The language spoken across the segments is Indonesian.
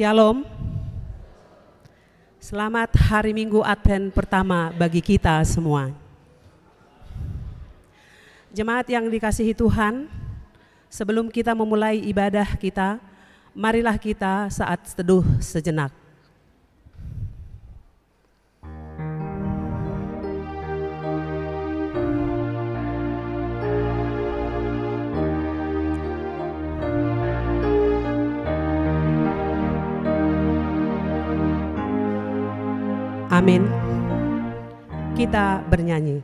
Shalom. Selamat hari Minggu Advent pertama bagi kita semua. Jemaat yang dikasihi Tuhan, sebelum kita memulai ibadah kita, marilah kita saat teduh sejenak. Amin. Kita bernyanyi.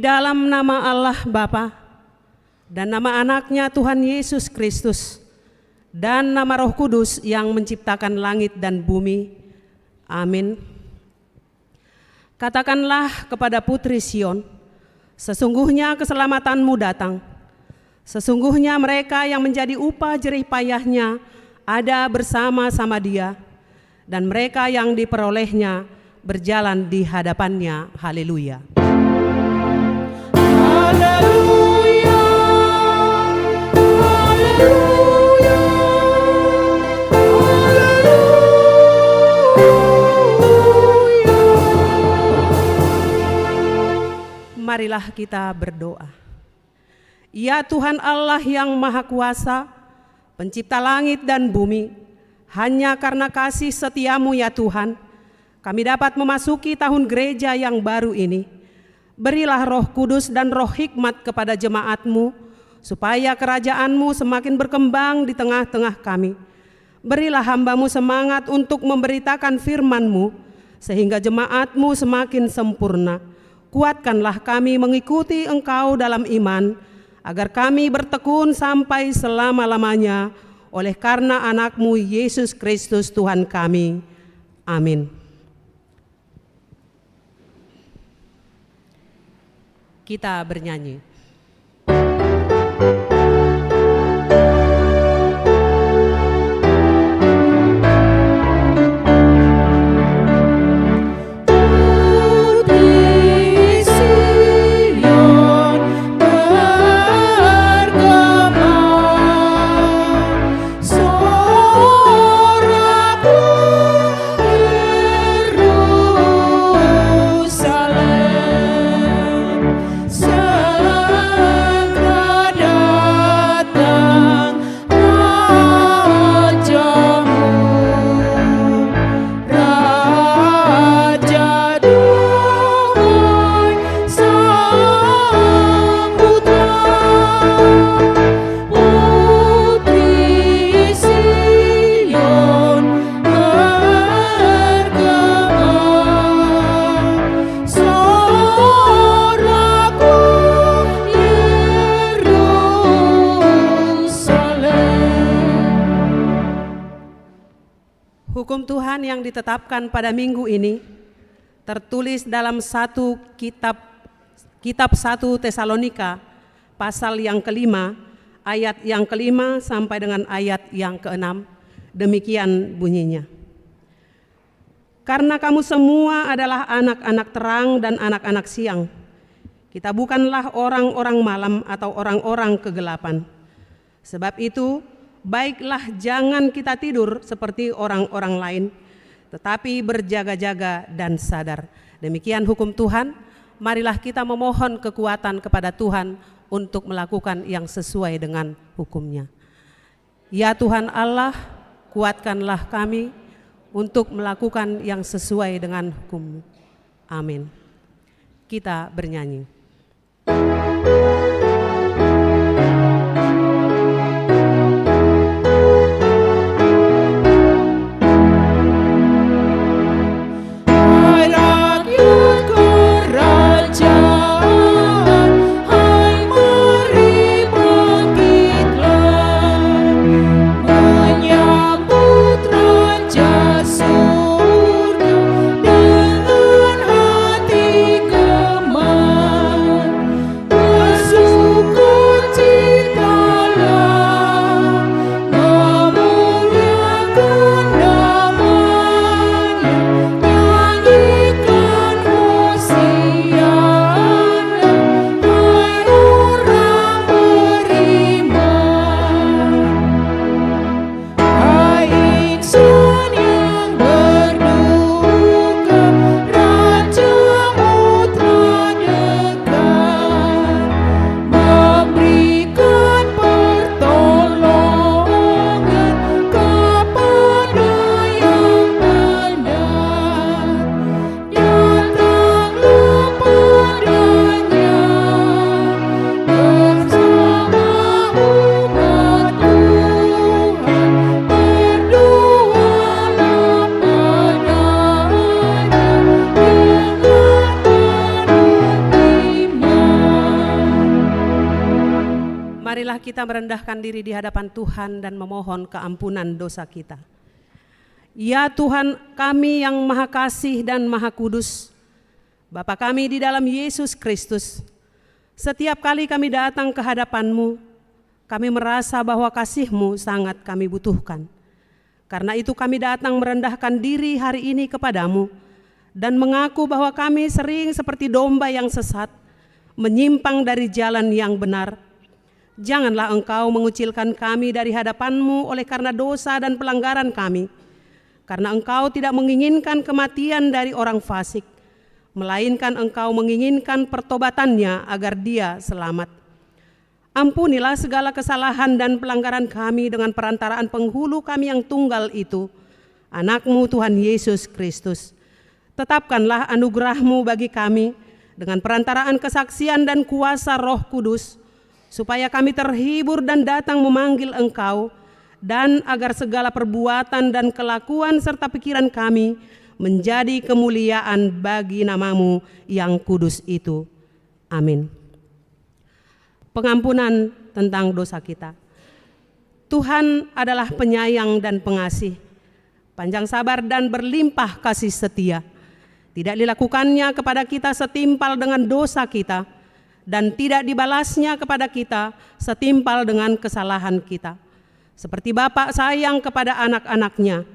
Dalam nama Allah Bapa dan nama anaknya Tuhan Yesus Kristus dan nama Roh Kudus yang menciptakan langit dan bumi. Amin. Katakanlah kepada putri Sion, sesungguhnya keselamatanmu datang. Sesungguhnya mereka yang menjadi upah jerih payahnya ada bersama-sama dia, dan mereka yang diperolehnya berjalan di hadapannya. Haleluya. Haleluya, haleluya, haleluya. Marilah kita berdoa. Ya Tuhan Allah yang Maha Kuasa, Pencipta langit dan bumi, hanya karena kasih setiamu ya Tuhan, kami dapat memasuki tahun gereja yang baru ini. Berilah Roh Kudus dan Roh Hikmat kepada jemaat-Mu, supaya kerajaan-Mu semakin berkembang di tengah-tengah kami. Berilah hamba-Mu semangat untuk memberitakan firman-Mu, sehingga jemaat-Mu semakin sempurna. Kuatkanlah kami mengikuti Engkau dalam iman, agar kami bertekun sampai selama-lamanya, oleh karena anak-Mu Yesus Kristus Tuhan kami. Amin. Kita bernyanyi. Hukum Tuhan yang ditetapkan pada minggu ini tertulis dalam kitab 1 Tesalonika pasal yang kelima, ayat yang kelima sampai dengan ayat yang keenam. Demikian bunyinya. Karena kamu semua adalah anak-anak terang dan anak-anak siang. Kita bukanlah orang-orang malam atau orang-orang kegelapan. Sebab itu, baiklah jangan kita tidur seperti orang-orang lain, tetapi berjaga-jaga dan sadar. Demikian hukum Tuhan. Marilah kita memohon kekuatan kepada Tuhan untuk melakukan yang sesuai dengan hukum-Nya. Ya Tuhan Allah, kuatkanlah kami untuk melakukan yang sesuai dengan hukum-Mu. Amin. Kita bernyanyi. Marilah kita merendahkan diri di hadapan Tuhan dan memohon keampunan dosa kita. Ya Tuhan kami yang Maha Kasih dan Maha Kudus, Bapa kami di dalam Yesus Kristus, setiap kali kami datang ke hadapan-Mu, kami merasa bahwa kasih-Mu sangat kami butuhkan. Karena itu kami datang merendahkan diri hari ini kepada-Mu dan mengaku bahwa kami sering seperti domba yang sesat, menyimpang dari jalan yang benar. Janganlah Engkau mengucilkan kami dari hadapan-Mu oleh karena dosa dan pelanggaran kami. Karena Engkau tidak menginginkan kematian dari orang fasik, melainkan Engkau menginginkan pertobatannya agar dia selamat. Ampunilah segala kesalahan dan pelanggaran kami dengan perantaraan penghulu kami yang tunggal itu, Anak-Mu Tuhan Yesus Kristus. Tetapkanlah anugerah-Mu bagi kami dengan perantaraan kesaksian dan kuasa Roh Kudus, supaya kami terhibur dan datang memanggil Engkau, dan agar segala perbuatan dan kelakuan serta pikiran kami menjadi kemuliaan bagi nama-Mu yang kudus itu. Amin. Pengampunan tentang dosa kita. Tuhan adalah penyayang dan pengasih, panjang sabar dan berlimpah kasih setia. Tidak dilakukannya kepada kita setimpal dengan dosa kita, dan tidak dibalasnya kepada kita setimpal dengan kesalahan kita. Seperti Bapa sayang kepada anak-anaknya,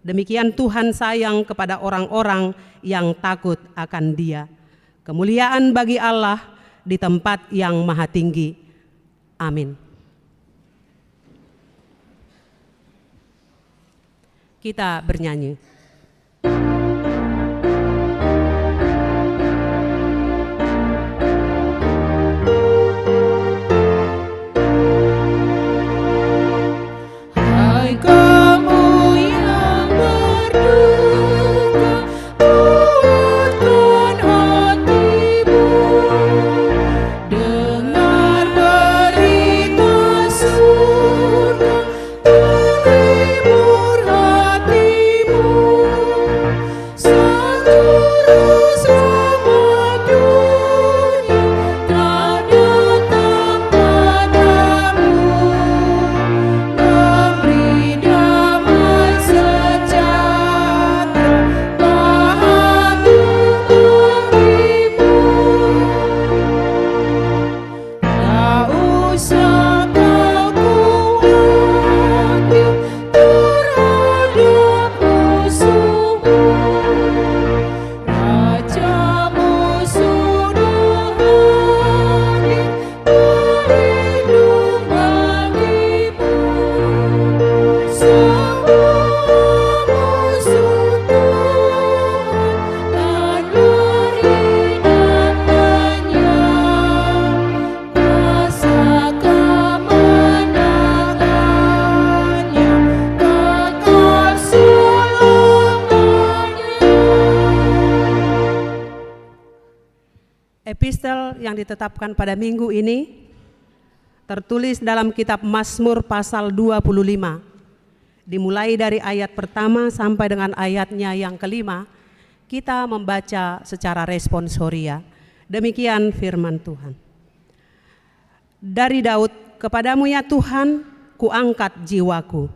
demikian Tuhan sayang kepada orang-orang yang takut akan Dia. Kemuliaan bagi Allah di tempat yang maha tinggi. Amin. Kita bernyanyi. Epistel yang ditetapkan pada minggu ini tertulis dalam kitab Mazmur pasal 25, dimulai dari ayat pertama sampai dengan ayatnya yang kelima. Kita membaca secara responsoria. Demikian firman Tuhan. Dari Daud, kepadamu ya Tuhan, kuangkat jiwaku.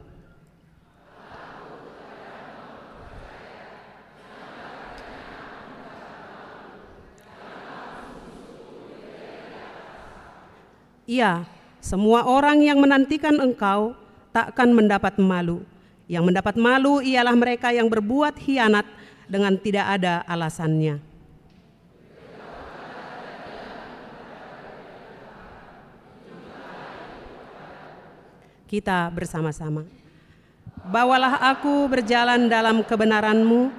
Iya, semua orang yang menantikan Engkau takkan mendapat malu. Yang mendapat malu ialah mereka yang berbuat khianat dengan tidak ada alasannya. Kita bersama-sama. Bawalah aku berjalan dalam kebenaran-Mu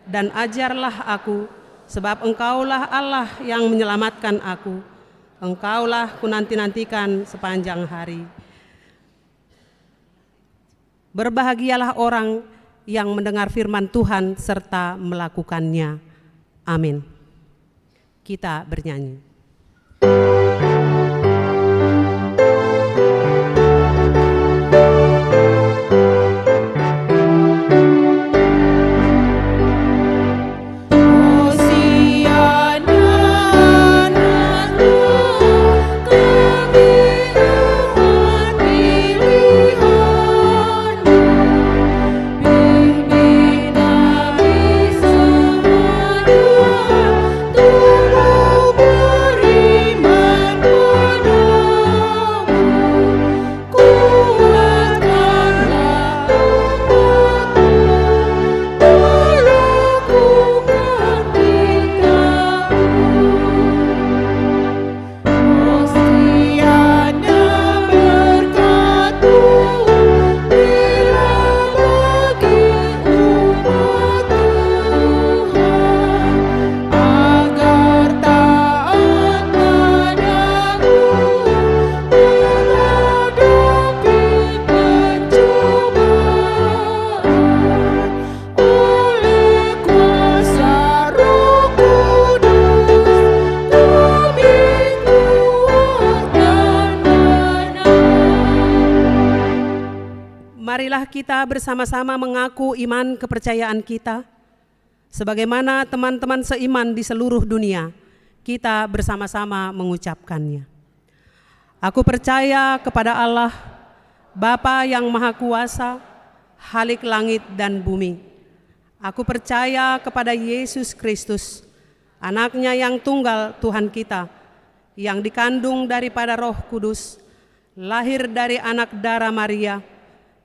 dan ajarlah aku, sebab Engkaulah Allah yang menyelamatkan aku. Engkaulah kunanti-nantikan sepanjang hari. Berbahagialah orang yang mendengar firman Tuhan serta melakukannya. Amin. Kita bernyanyi. Marilah kita bersama-sama mengaku iman kepercayaan kita, sebagaimana teman-teman seiman di seluruh dunia, kita bersama-sama mengucapkannya. Aku percaya kepada Allah, Bapa yang Maha Kuasa, Khalik langit dan bumi. Aku percaya kepada Yesus Kristus, Anaknya yang tunggal Tuhan kita, yang dikandung daripada Roh Kudus, lahir dari anak darah Maria,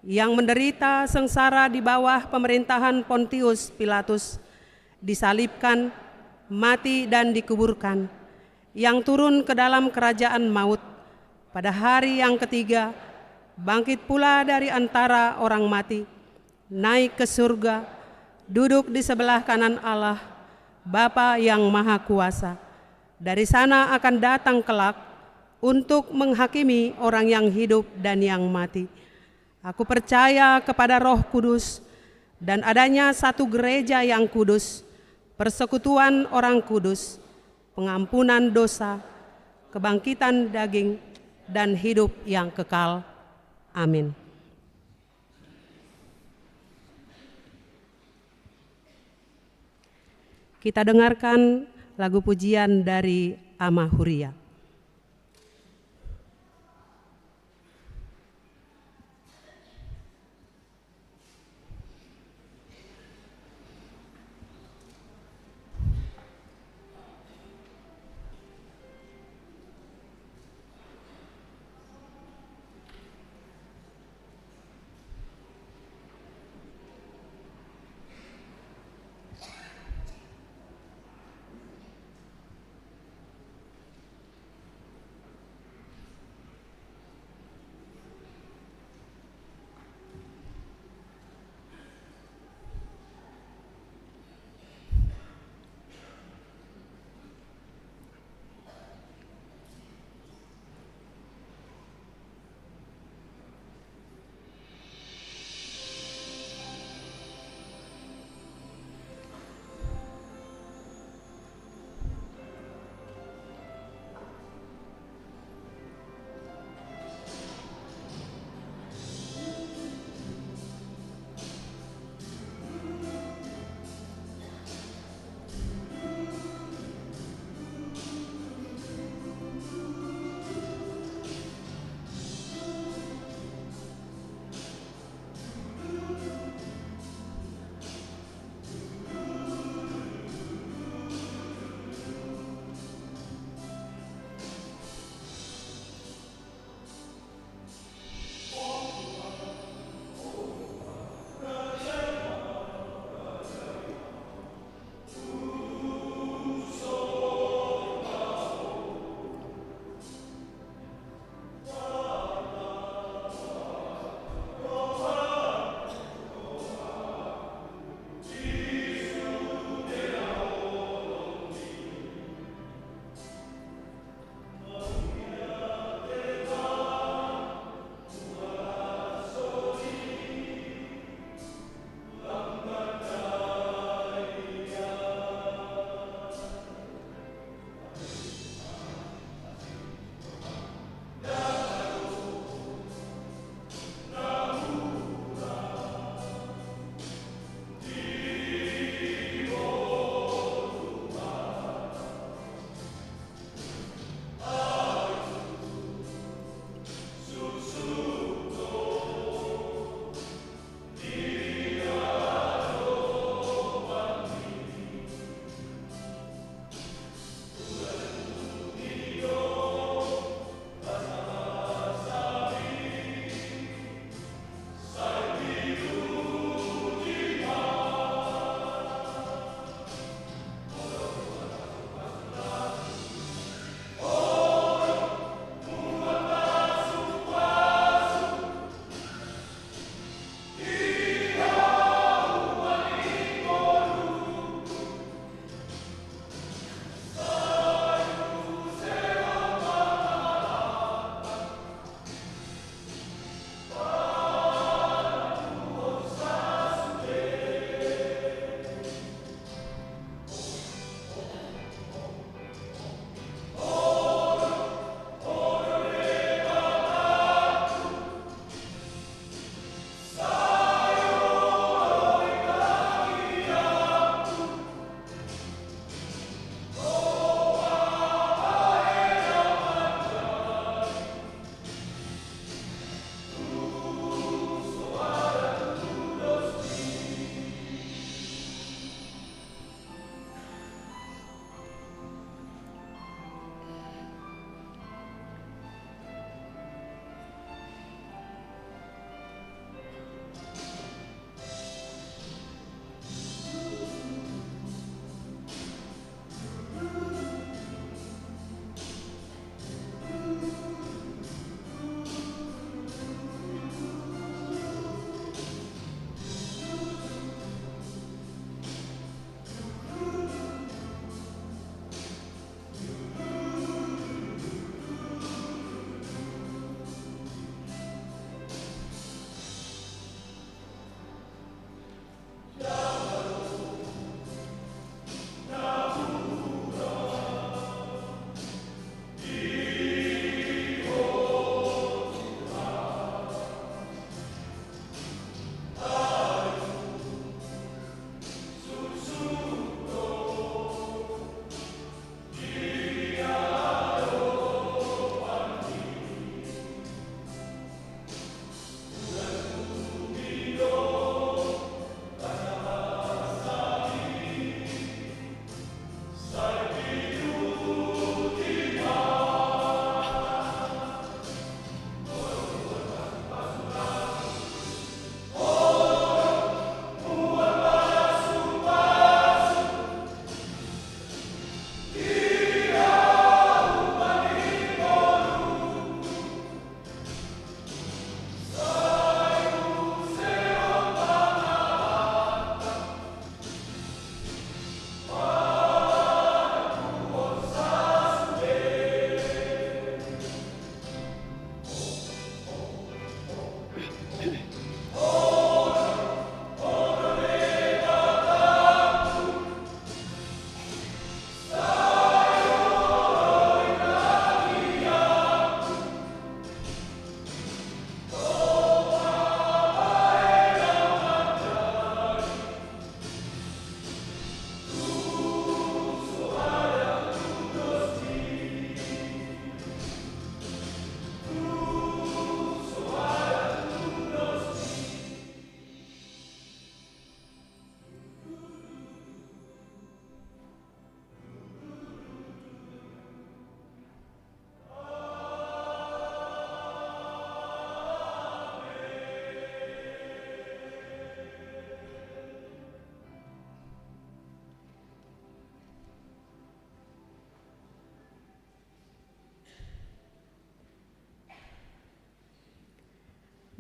yang menderita sengsara di bawah pemerintahan Pontius Pilatus, disalibkan, mati dan dikuburkan, yang turun ke dalam kerajaan maut, pada hari yang ketiga, bangkit pula dari antara orang mati, naik ke surga, duduk di sebelah kanan Allah, Bapa yang Maha Kuasa. Dari sana akan datang kelak untuk menghakimi orang yang hidup dan yang mati. Aku percaya kepada Roh Kudus dan adanya satu gereja yang kudus, persekutuan orang kudus, pengampunan dosa, kebangkitan daging, dan hidup yang kekal. Amin. Kita dengarkan lagu pujian dari Ama Huria.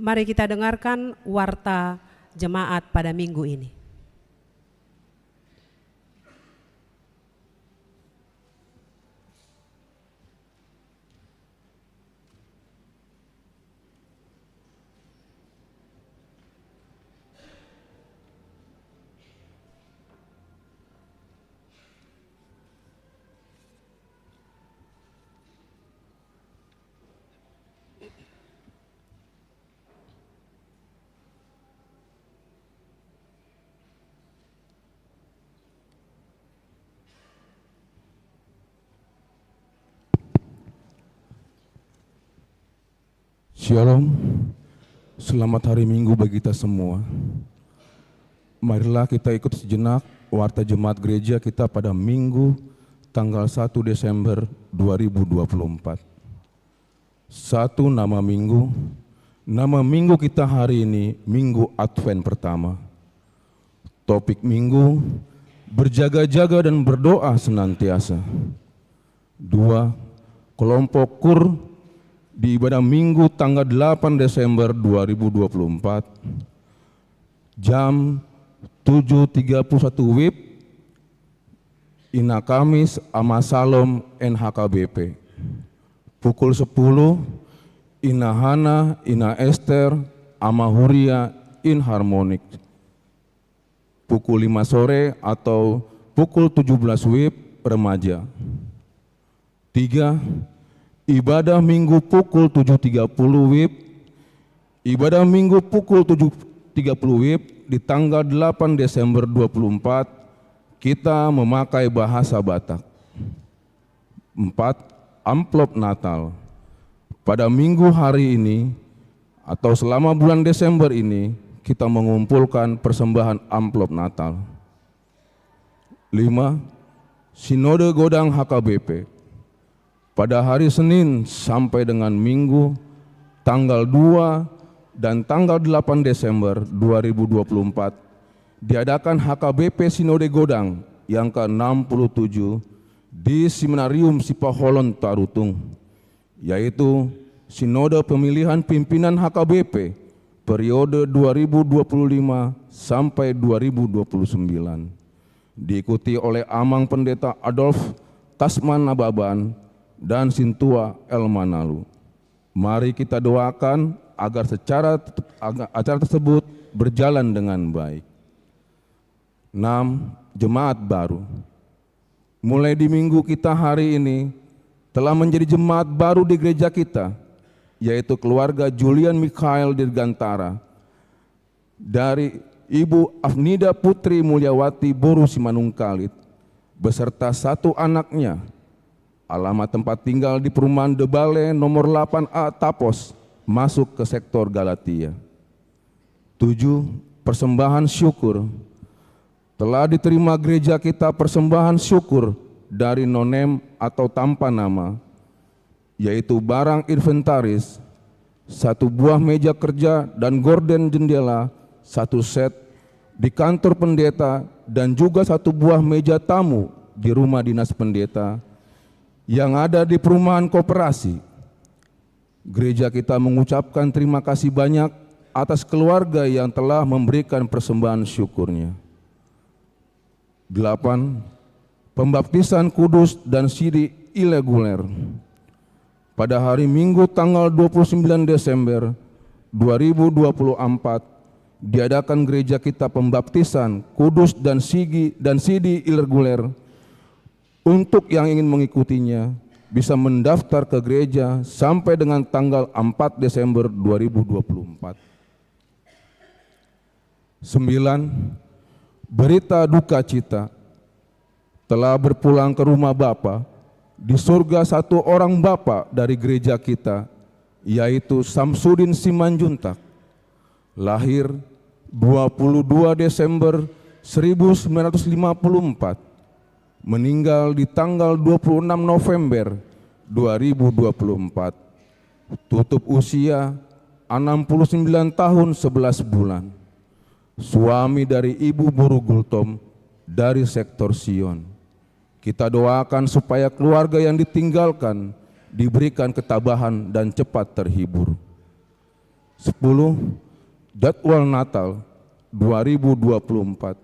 Mari kita dengarkan warta jemaat pada minggu ini. Shalom, selamat hari Minggu bagi kita semua. Marilah kita ikut sejenak warta jemaat gereja kita pada Minggu tanggal 1 Desember 2024. Satu nama minggu kita hari ini Minggu Advent pertama. Topik minggu, berjaga-jaga dan berdoa senantiasa. 2. Kelompok KUR di ibadah Minggu tanggal 8 Desember 2024 jam 7.31 WIB Ina Kamis Amasalom NHKBP. Pukul 10 Ina Hana, Ina Esther, Amahuria Inharmonik. Pukul 5 sore atau pukul 17 WIB remaja. 3. Ibadah Minggu pukul 7.30 WIB, ibadah Minggu pukul 7.30 WIB di tanggal 8 Desember 24, kita memakai bahasa Batak. 4. Amplop Natal. Pada minggu hari ini atau selama bulan Desember ini, kita mengumpulkan persembahan amplop Natal. 5. Sinode Godang HKBP. Pada hari Senin sampai dengan Minggu tanggal 2 dan tanggal 8 Desember 2024 diadakan HKBP Sinode Godang yang ke-67 di Seminarium Sipaholon Tarutung, yaitu Sinode Pemilihan Pimpinan HKBP periode 2025 sampai 2029, diikuti oleh Amang Pendeta Adolf Tasman Nababan dan Sintua El Manalu. Mari kita doakan agar acara tersebut berjalan dengan baik. 6. Jemaat baru. Mulai di minggu kita hari ini telah menjadi jemaat baru di gereja kita, yaitu keluarga Julian Mikhail Dirgantara dari Ibu Afnida Putri Mulyawati Boru Simanungkalit beserta 1 anaknya. Alamat tempat tinggal di perumahan Debale nomor 8A Tapos, masuk ke sektor Galatia. 7. Persembahan syukur. Telah diterima gereja kita persembahan syukur dari nonem atau tanpa nama, yaitu barang inventaris, 1 buah meja kerja dan gorden jendela, 1 set di kantor pendeta, dan juga 1 buah meja tamu di rumah dinas pendeta yang ada di perumahan koperasi. Gereja kita mengucapkan terima kasih banyak atas keluarga yang telah memberikan persembahan syukurnya. 8. Pembaptisan kudus dan siri ileguler. Pada hari Minggu tanggal 29 Desember 2024 diadakan gereja kita pembaptisan kudus dan sidi ileguler. Untuk yang ingin mengikutinya bisa mendaftar ke gereja sampai dengan tanggal 4 Desember 2024. 9. Berita duka cita. Telah berpulang ke rumah Bapa di surga 1 orang Bapa dari gereja kita, yaitu Samsudin Simanjuntak. Lahir 22 Desember 1954. Meninggal di tanggal 26 November 2024. Tutup usia 69 tahun 11 bulan. Suami dari Ibu Buru Gultom dari sektor Sion. Kita doakan supaya keluarga yang ditinggalkan diberikan ketabahan dan cepat terhibur. 10. Jadwal Natal 2024.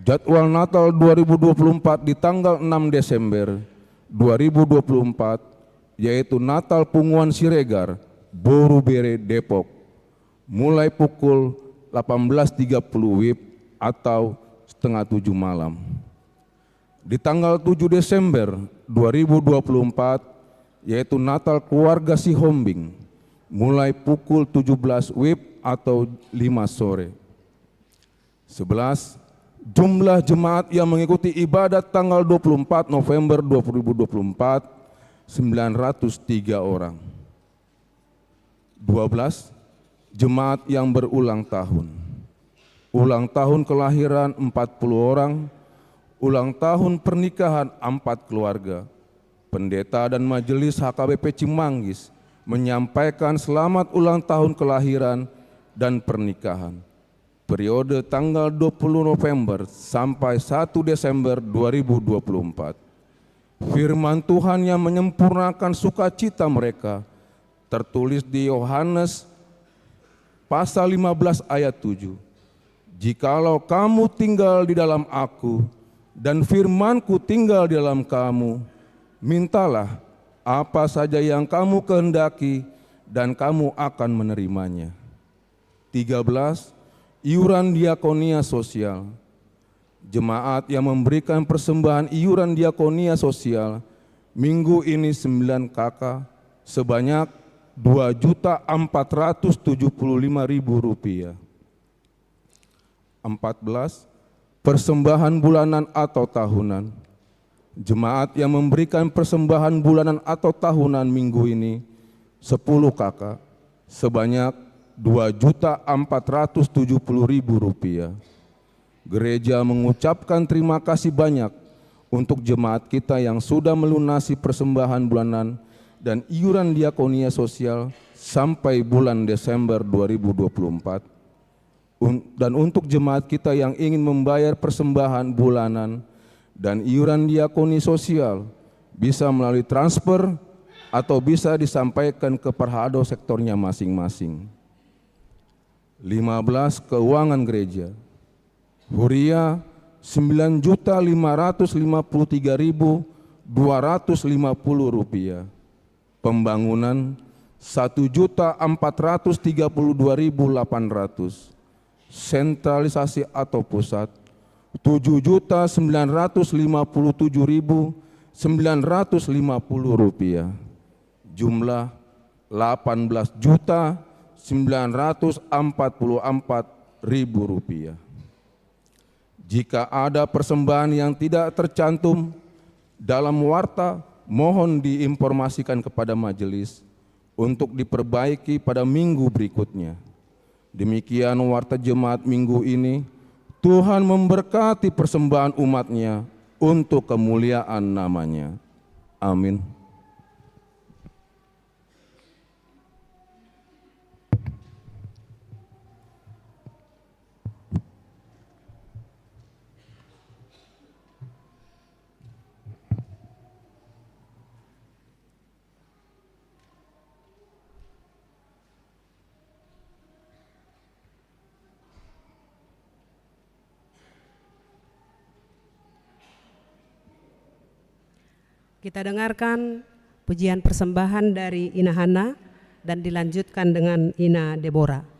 Jadwal Natal 2024 di tanggal 6 Desember 2024 yaitu Natal Punguan Siregar, Borubere, Depok, mulai pukul 18.30 WIB atau setengah 7 malam. Di tanggal 7 Desember 2024 yaitu Natal Keluarga Sihombing, mulai pukul 17 WIB atau 5 sore. 11. Jumlah jemaat yang mengikuti ibadat tanggal 24 November 2024 903 orang. 12. Jemaat yang berulang tahun. Ulang tahun kelahiran 40 orang, ulang tahun pernikahan 4 keluarga. Pendeta dan Majelis HKBP Cimanggis menyampaikan selamat ulang tahun kelahiran dan pernikahan. Periode tanggal 20 November sampai 1 Desember 2024. Firman Tuhan yang menyempurnakan sukacita mereka tertulis di Yohanes pasal 15 ayat 7. Jikalau kamu tinggal di dalam aku dan firman-Ku tinggal di dalam kamu, mintalah apa saja yang kamu kehendaki dan kamu akan menerimanya. 13. Iuran diakonia sosial. Jemaat yang memberikan persembahan iuran diakonia sosial minggu ini 9 KK sebanyak Rp2.475.000. 14. Persembahan bulanan atau tahunan. Jemaat yang memberikan persembahan bulanan atau tahunan minggu ini 10 KK sebanyak Rp2.470.000. Gereja mengucapkan terima kasih banyak untuk jemaat kita yang sudah melunasi persembahan bulanan dan iuran diakonia sosial sampai bulan Desember 2024. Dan untuk jemaat kita yang ingin membayar persembahan bulanan dan iuran diakoni sosial bisa melalui transfer atau bisa disampaikan ke Parhado sektornya masing-masing. 15. Keuangan gereja. Huria Rp9.553.250. Pembangunan Rp1.432.800. Sentralisasi atau pusat Rp7.957.950. Jumlah Rp18.944.000. Jika ada persembahan yang tidak tercantum dalam warta, mohon diinformasikan kepada majelis untuk diperbaiki pada minggu berikutnya. Demikian warta jemaat minggu ini. Tuhan memberkati persembahan umat-Nya untuk kemuliaan nama-Nya. Amin. Kita dengarkan pujian persembahan dari Ina Hana dan dilanjutkan dengan Ina Deborah.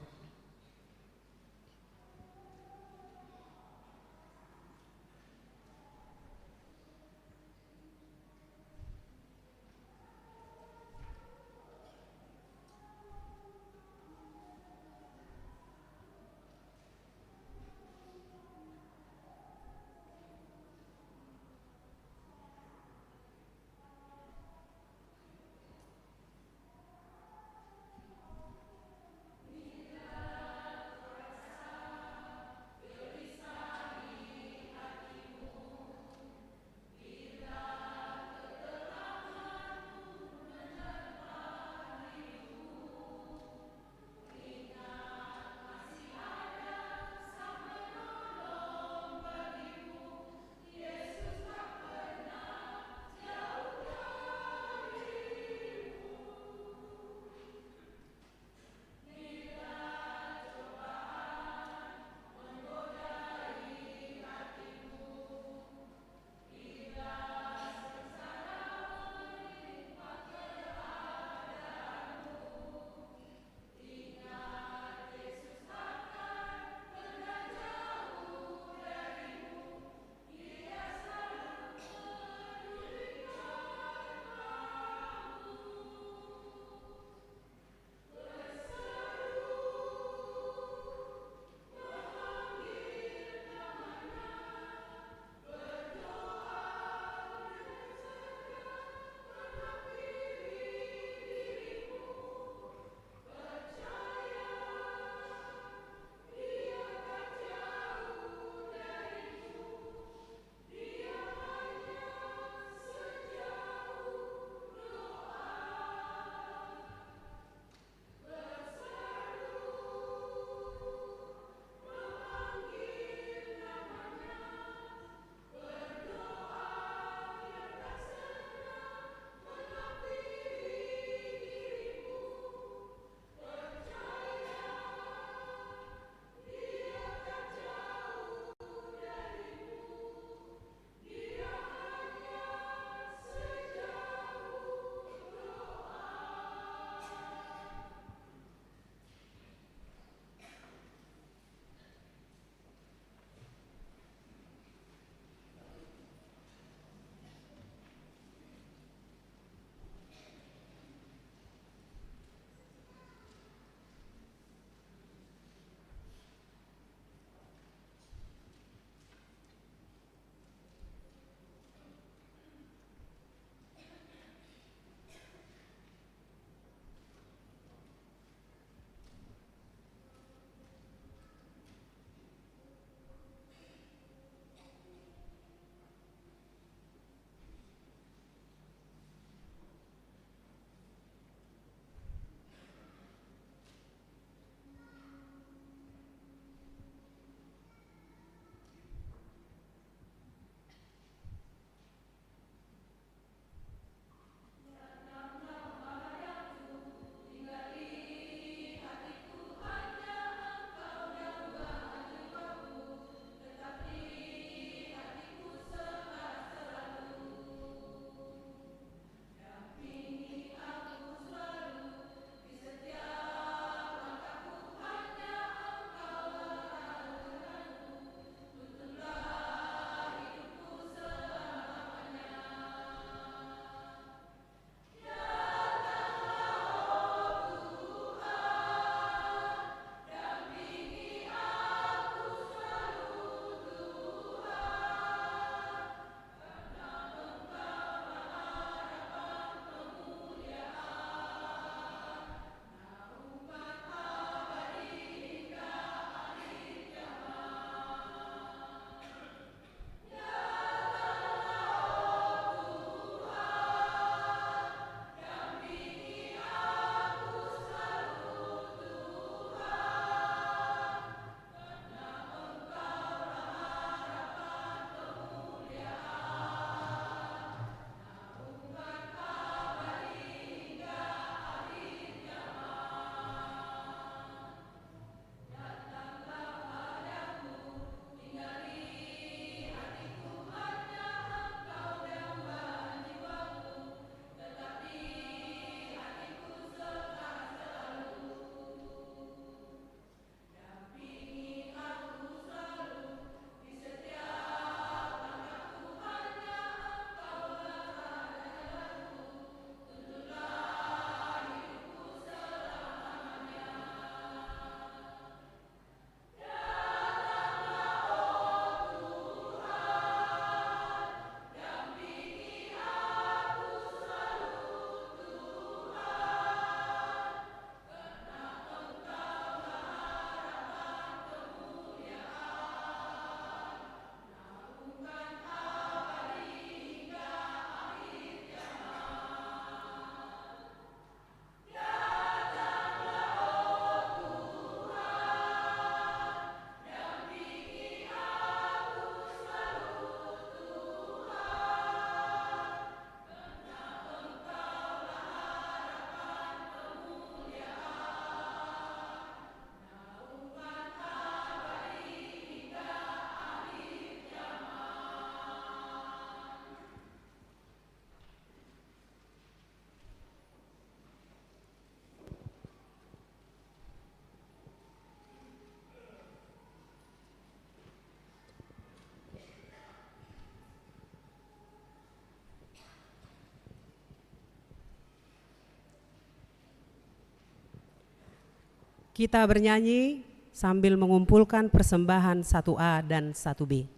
Kita bernyanyi sambil mengumpulkan persembahan 1A dan 1B.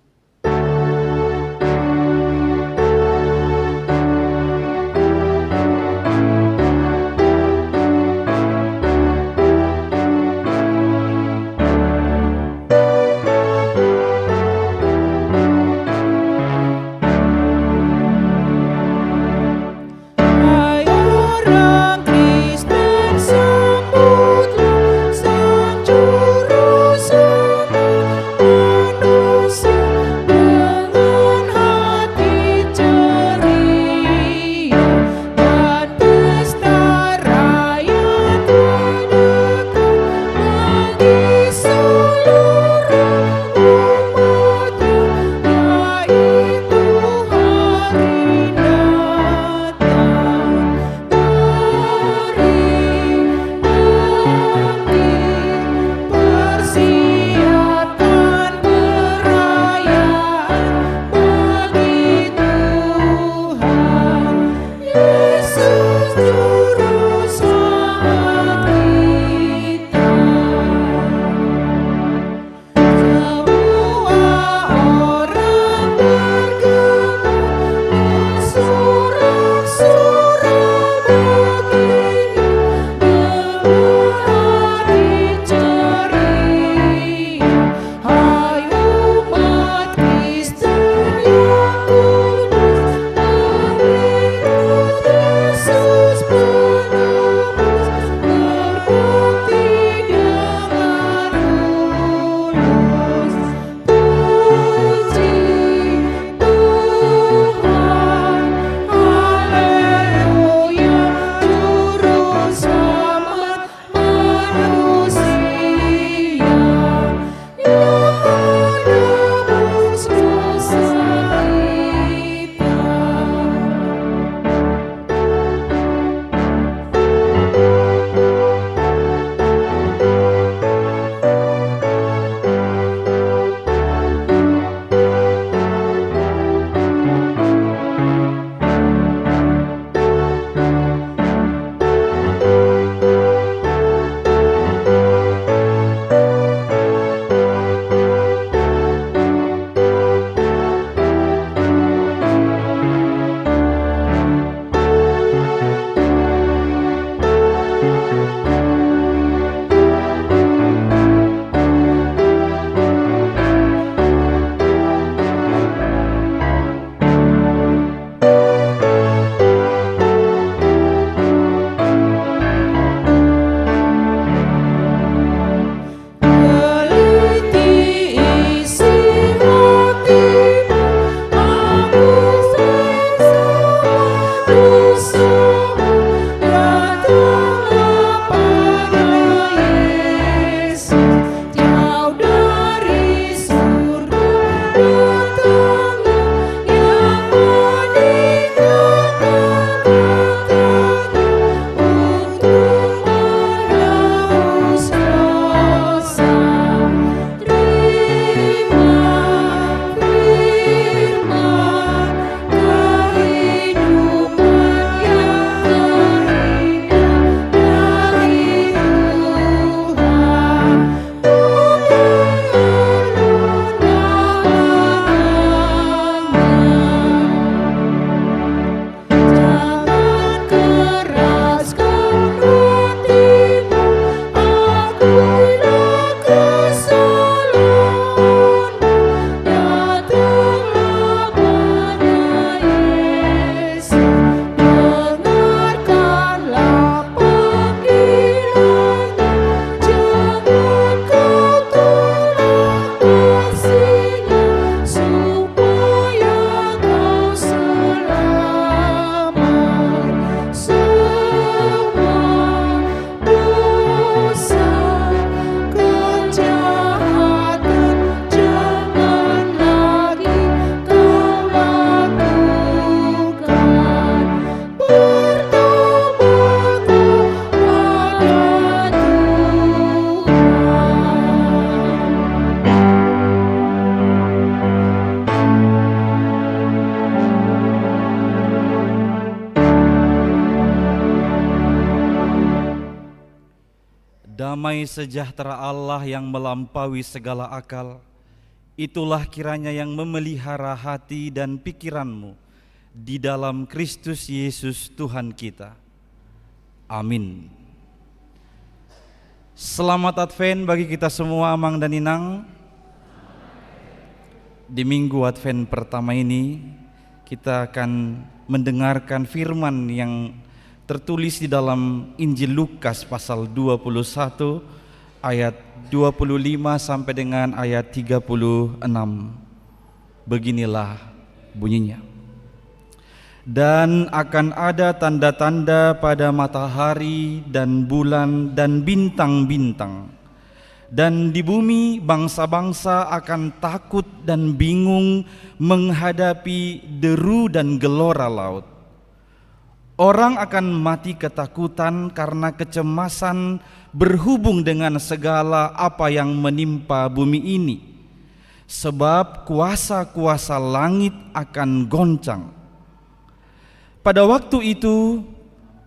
Sang Juru Selamat manusia. Damai sejahtera Allah yang melampaui segala akal, itulah kiranya yang memelihara hati dan pikiranmu di dalam Kristus Yesus Tuhan kita. Amin. Selamat Advent bagi kita semua, Amang dan Inang. Di minggu Advent pertama ini kita akan mendengarkan firman yang tertulis di dalam Injil Lukas pasal 21 ayat 25 sampai dengan ayat 36. Beginilah bunyinya. Dan akan ada tanda-tanda pada matahari dan bulan dan bintang-bintang. Dan di bumi bangsa-bangsa akan takut dan bingung menghadapi deru dan gelora laut. Orang akan mati ketakutan karena kecemasan berhubung dengan segala apa yang menimpa bumi ini. Sebab kuasa-kuasa langit akan goncang. Pada waktu itu,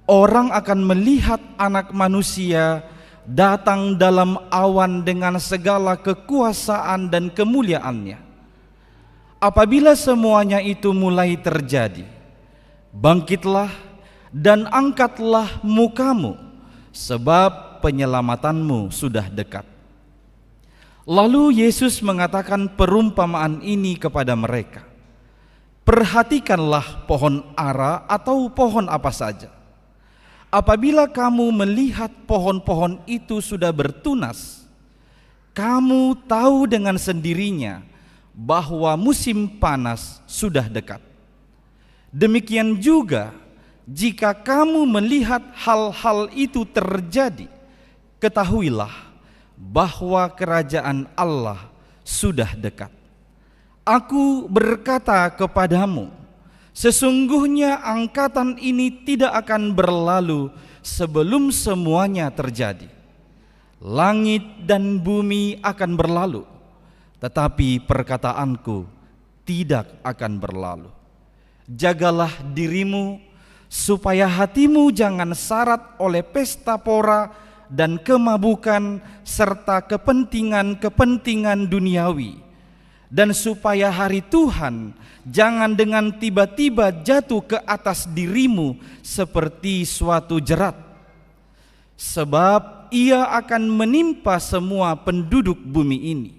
orang akan melihat Anak Manusia datang dalam awan dengan segala kekuasaan dan kemuliaannya. Apabila semuanya itu mulai terjadi, bangkitlah dan angkatlah mukamu, sebab penyelamatanmu sudah dekat. Lalu Yesus mengatakan perumpamaan ini kepada mereka. Perhatikanlah pohon ara atau pohon apa saja. Apabila kamu melihat pohon-pohon itu sudah bertunas, kamu tahu dengan sendirinya bahwa musim panas sudah dekat. Demikian juga, jika kamu melihat hal-hal itu terjadi, ketahuilah bahwa kerajaan Allah sudah dekat. Aku berkata kepadamu, sesungguhnya angkatan ini tidak akan berlalu sebelum semuanya terjadi. Langit dan bumi akan berlalu, tetapi perkataanku tidak akan berlalu. Jagalah dirimu, supaya hatimu jangan syarat oleh pesta pora dan kemabukan serta kepentingan-kepentingan duniawi, dan supaya hari Tuhan jangan dengan tiba-tiba jatuh ke atas dirimu seperti suatu jerat. Sebab ia akan menimpa semua penduduk bumi ini.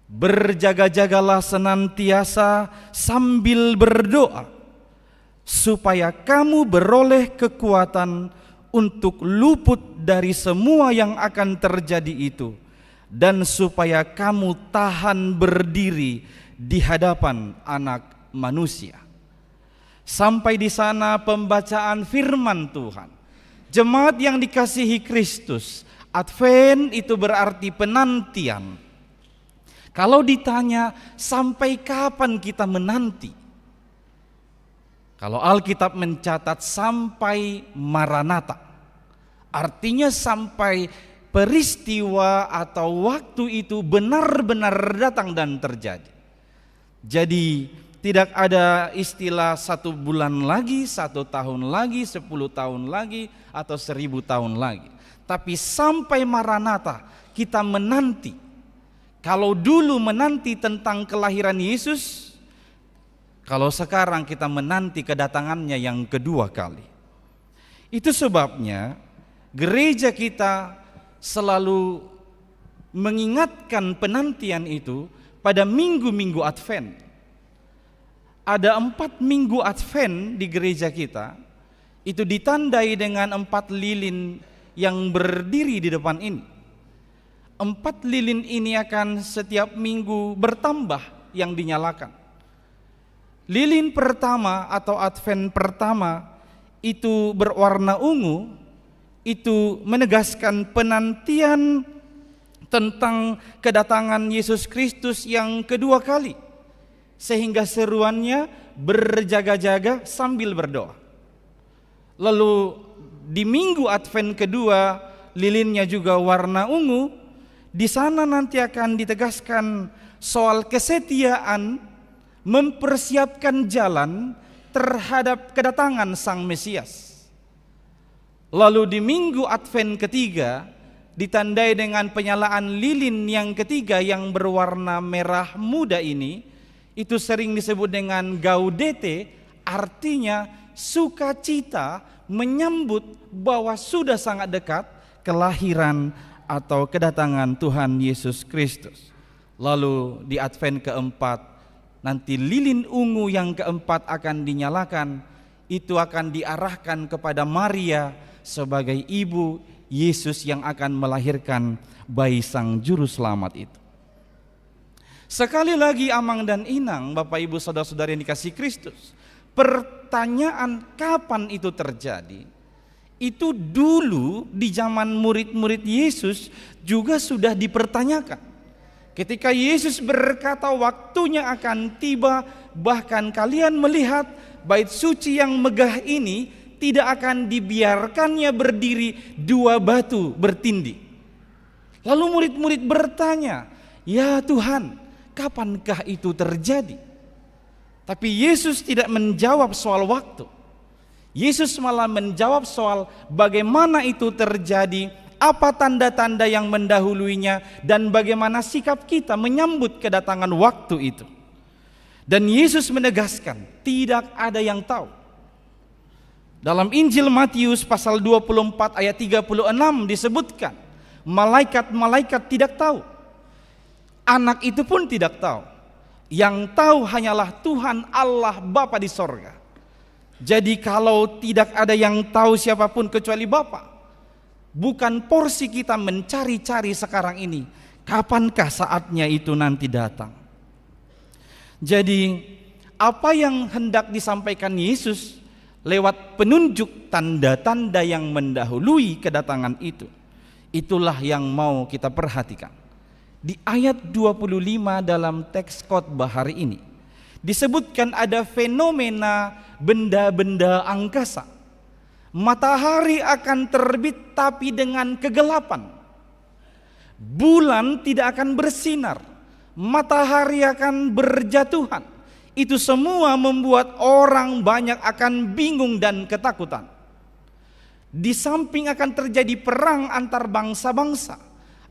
Berjaga-jagalah senantiasa sambil berdoa, supaya kamu beroleh kekuatan untuk luput dari semua yang akan terjadi itu, dan supaya kamu tahan berdiri di hadapan Anak Manusia. Sampai di sana pembacaan firman Tuhan. Jemaat yang dikasihi Kristus, Advent itu berarti penantian. Kalau ditanya sampai kapan kita menanti, kalau Alkitab mencatat sampai Maranatha, artinya sampai peristiwa atau waktu itu benar-benar datang dan terjadi. Jadi tidak ada istilah 1 bulan lagi, 1 tahun lagi, 10 tahun lagi, atau 1000 tahun lagi. Tapi sampai Maranatha kita menanti. Kalau dulu menanti tentang kelahiran Yesus, kalau sekarang kita menanti kedatangannya yang kedua kali. Itu sebabnya gereja kita selalu mengingatkan penantian itu pada minggu-minggu Advent. Ada 4 minggu Advent di gereja kita, itu ditandai dengan 4 lilin yang berdiri di depan ini. 4 lilin ini akan setiap minggu bertambah yang dinyalakan. Lilin pertama atau Advent pertama itu berwarna ungu, itu menegaskan penantian tentang kedatangan Yesus Kristus yang kedua kali. Sehingga seruannya berjaga-jaga sambil berdoa. Lalu di minggu Advent kedua, lilinnya juga warna ungu. Di sana nanti akan ditegaskan soal kesetiaan, mempersiapkan jalan terhadap kedatangan Sang Mesias. Lalu di minggu Advent ketiga, ditandai dengan penyalaan lilin yang ketiga yang berwarna merah muda ini, itu sering disebut dengan gaudete, artinya sukacita menyambut bahwa sudah sangat dekat kelahiran atau kedatangan Tuhan Yesus Kristus. Lalu di Advent keempat, nanti lilin ungu yang keempat akan dinyalakan, itu akan diarahkan kepada Maria sebagai ibu Yesus yang akan melahirkan bayi Sang Juru Selamat itu. Sekali lagi Amang dan Inang, Bapak Ibu Saudara-saudara yang dikasihi Kristus, pertanyaan kapan itu terjadi, itu dulu di zaman murid-murid Yesus juga sudah dipertanyakan. Ketika Yesus berkata waktunya akan tiba, bahkan kalian melihat bait suci yang megah ini tidak akan dibiarkannya berdiri dua batu bertindih. Lalu murid-murid bertanya, "Ya Tuhan, kapankah itu terjadi?" Tapi Yesus tidak menjawab soal waktu. Yesus malah menjawab soal bagaimana itu terjadi, apa tanda-tanda yang mendahuluinya, dan bagaimana sikap kita menyambut kedatangan waktu itu. Dan Yesus menegaskan, tidak ada yang tahu. Dalam Injil Matius pasal 24 ayat 36 disebutkan, malaikat-malaikat tidak tahu, anak itu pun tidak tahu. Yang tahu hanyalah Tuhan Allah Bapa di sorga. Jadi kalau tidak ada yang tahu siapapun kecuali Bapa, bukan porsi kita mencari-cari sekarang ini, kapankah saatnya itu nanti datang. Jadi apa yang hendak disampaikan Yesus lewat penunjuk tanda-tanda yang mendahului kedatangan itu, itulah yang mau kita perhatikan. Di ayat 25 dalam teks khotbah hari ini disebutkan ada fenomena benda-benda angkasa. Matahari akan terbit tapi dengan kegelapan. Bulan tidak akan bersinar. Matahari akan berjatuhan. Itu semua membuat orang banyak akan bingung dan ketakutan. Di samping akan terjadi perang antar bangsa-bangsa,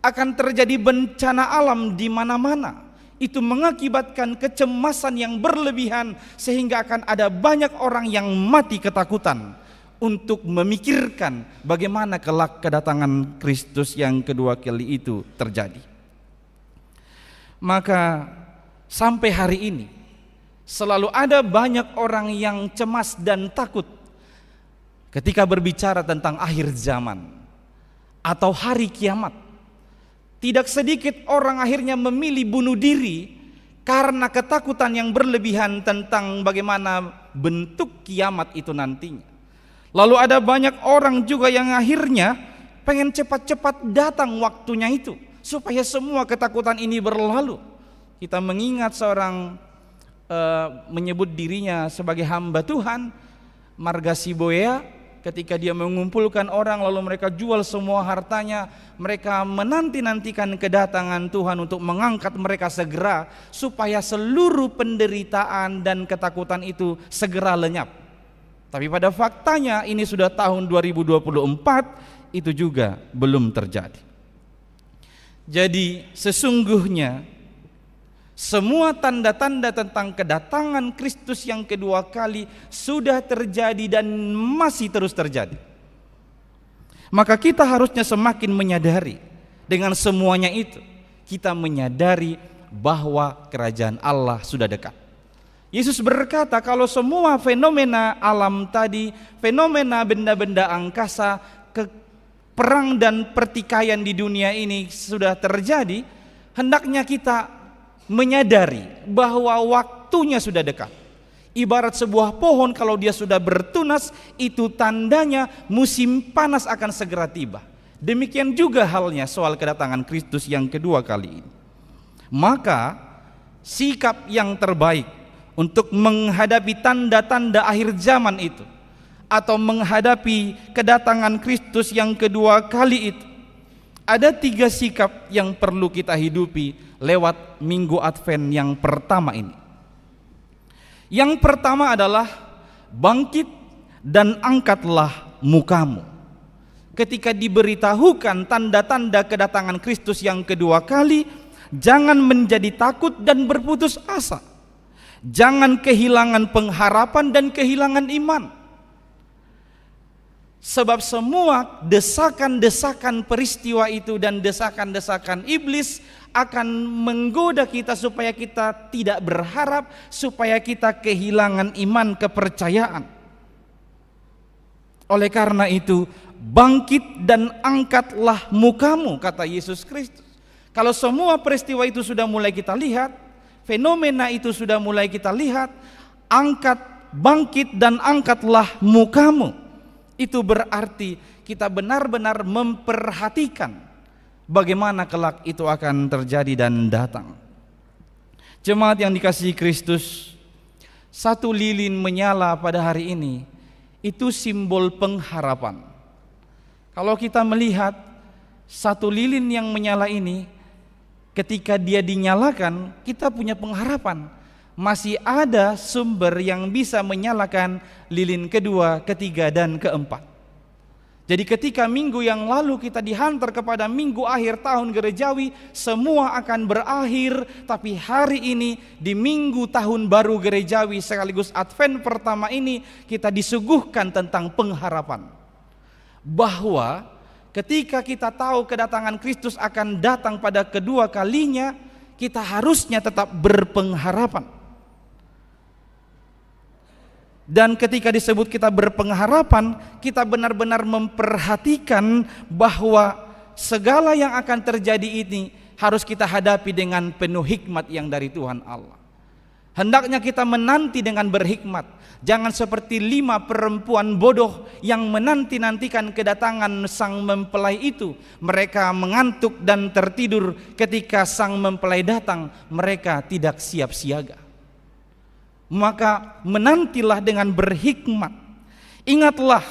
akan terjadi bencana alam di mana-mana. Itu mengakibatkan kecemasan yang berlebihan sehingga akan ada banyak orang yang mati ketakutan untuk memikirkan bagaimana kelak kedatangan Kristus yang kedua kali itu terjadi. Maka sampai hari ini selalu ada banyak orang yang cemas dan takut ketika berbicara tentang akhir zaman atau hari kiamat. Tidak sedikit orang akhirnya memilih bunuh diri karena ketakutan yang berlebihan tentang bagaimana bentuk kiamat itu nantinya. Lalu ada banyak orang juga yang akhirnya pengen cepat-cepat datang waktunya itu supaya semua ketakutan ini berlalu. Kita mengingat seorang menyebut dirinya sebagai hamba Tuhan, Marga Siboya, ketika dia mengumpulkan orang lalu mereka jual semua hartanya, mereka menanti-nantikan kedatangan Tuhan untuk mengangkat mereka segera supaya seluruh penderitaan dan ketakutan itu segera lenyap. Tapi pada faktanya ini sudah tahun 2024, itu juga belum terjadi. Jadi sesungguhnya semua tanda-tanda tentang kedatangan Kristus yang kedua kali sudah terjadi dan masih terus terjadi. Maka kita harusnya semakin menyadari dengan semuanya itu, kita menyadari bahwa kerajaan Allah sudah dekat. Yesus berkata kalau semua fenomena alam tadi, fenomena benda-benda angkasa, perang dan pertikaian di dunia ini sudah terjadi, hendaknya kita menyadari bahwa waktunya sudah dekat. Ibarat sebuah pohon kalau dia sudah bertunas, itu tandanya musim panas akan segera tiba. Demikian juga halnya soal kedatangan Kristus yang kedua kali ini. Maka sikap yang terbaik untuk menghadapi tanda-tanda akhir zaman itu, atau menghadapi kedatangan Kristus yang kedua kali itu, ada 3 sikap yang perlu kita hidupi lewat Minggu Advent yang pertama ini. Yang pertama adalah bangkit dan angkatlah mukamu. ketika diberitahukan tanda-tanda kedatangan Kristus yang kedua kali, jangan menjadi takut dan berputus asa. Jangan kehilangan pengharapan dan kehilangan iman. Sebab semua desakan-desakan peristiwa itu dan desakan-desakan iblis akan menggoda kita supaya kita tidak berharap, supaya kita kehilangan iman kepercayaan. Oleh karena itu, bangkit dan angkatlah mukamu, kata Yesus Kristus. Kalau semua peristiwa itu sudah mulai kita lihat, fenomena itu sudah mulai kita lihat, bangkit dan angkatlah mukamu. Itu berarti kita benar-benar memperhatikan bagaimana kelak itu akan terjadi dan datang. Jemaat yang dikasihi Kristus, satu lilin menyala pada hari ini itu simbol pengharapan. Kalau kita melihat satu lilin yang menyala ini, ketika dia dinyalakan, kita punya pengharapan. Masih ada sumber yang bisa menyalakan lilin kedua, ketiga, dan keempat. Jadi ketika minggu yang lalu kita dihantar kepada minggu akhir tahun gerejawi, semua akan berakhir. Tapi hari ini di minggu tahun baru gerejawi sekaligus Advent pertama ini, kita disuguhkan tentang pengharapan. Bahwa ketika kita tahu kedatangan Kristus akan datang pada kedua kalinya, kita harusnya tetap berpengharapan. Dan ketika disebut kita berpengharapan, kita benar-benar memperhatikan bahwa segala yang akan terjadi ini harus kita hadapi dengan penuh hikmat yang dari Tuhan Allah. Hendaknya kita menanti dengan berhikmat. Jangan seperti 5 perempuan bodoh yang menanti-nantikan kedatangan sang mempelai itu. Mereka mengantuk dan tertidur ketika sang mempelai datang. Mereka tidak siap siaga. Maka menantilah dengan berhikmat. Ingatlah,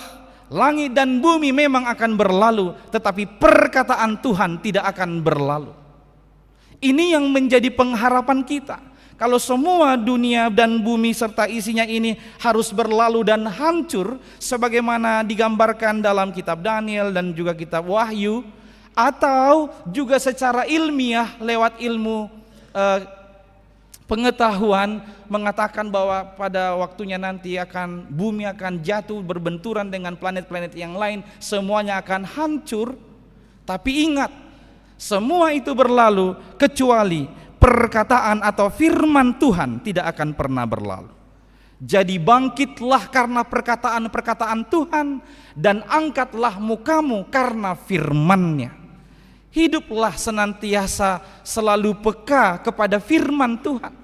langit dan bumi memang akan berlalu, tetapi perkataan Tuhan tidak akan berlalu. Ini yang menjadi pengharapan kita. Kalau semua dunia dan bumi serta isinya ini harus berlalu dan hancur, sebagaimana digambarkan dalam kitab Daniel dan juga kitab Wahyu, atau juga secara ilmiah lewat ilmu pengetahuan mengatakan bahwa pada waktunya nanti bumi akan jatuh berbenturan dengan planet-planet yang lain, semuanya akan hancur. Tapi ingat, semua itu berlalu kecuali perkataan atau firman Tuhan tidak akan pernah berlalu. Jadi bangkitlah karena perkataan-perkataan Tuhan, dan angkatlah mukamu karena firman-Nya. Hiduplah senantiasa selalu peka kepada firman Tuhan.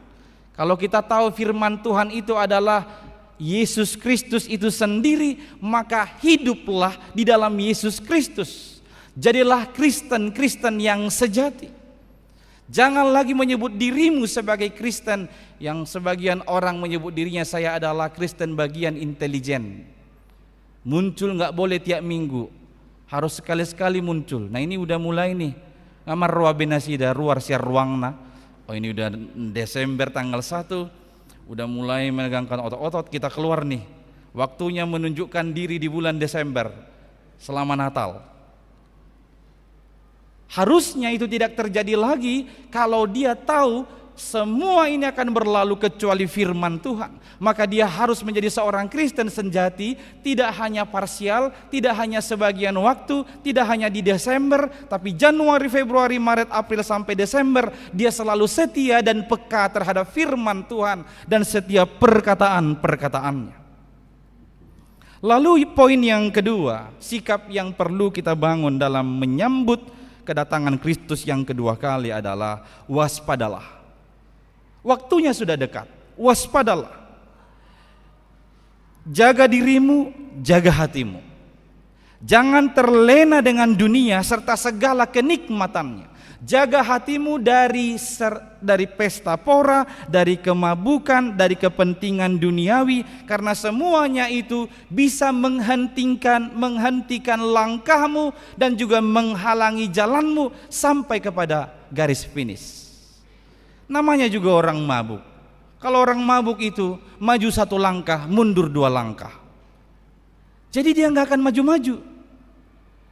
Kalau kita tahu firman Tuhan itu adalah Yesus Kristus itu sendiri, maka hiduplah di dalam Yesus Kristus. Jadilah Kristen yang sejati. Jangan lagi menyebut dirimu sebagai Kristen, yang sebagian orang menyebut dirinya, saya adalah Kristen bagian intelijen. Muncul nggak boleh tiap minggu, harus sekali-sekali muncul. Nah ini udah mulai nih, ngamar roa benasida ruar siar ruangna. Oh ini udah Desember tanggal 1, udah mulai menegangkan otot-otot, kita keluar nih. Waktunya menunjukkan diri di bulan Desember selama Natal. Harusnya itu tidak terjadi lagi kalau dia tahu semua ini akan berlalu kecuali firman Tuhan. Maka dia harus menjadi seorang Kristen sejati, tidak hanya parsial, tidak hanya sebagian waktu, tidak hanya di Desember, tapi Januari, Februari, Maret, April sampai Desember dia selalu setia dan peka terhadap firman Tuhan dan setiap perkataan-perkataannya. Lalu poin yang kedua, sikap yang perlu kita bangun dalam menyambut kedatangan Kristus yang kedua kali adalah waspadalah. Waktunya sudah dekat, waspadalah. Jaga dirimu, jaga hatimu. Jangan terlena dengan dunia serta segala kenikmatannya. Jaga hatimu dari pesta pora, dari kemabukan, dari kepentingan duniawi, karena semuanya itu bisa menghentikan langkahmu dan juga menghalangi jalanmu sampai kepada garis finish. Namanya juga orang mabuk. Kalau orang mabuk itu maju 1 langkah, mundur 2 langkah. Jadi dia nggak akan maju-maju.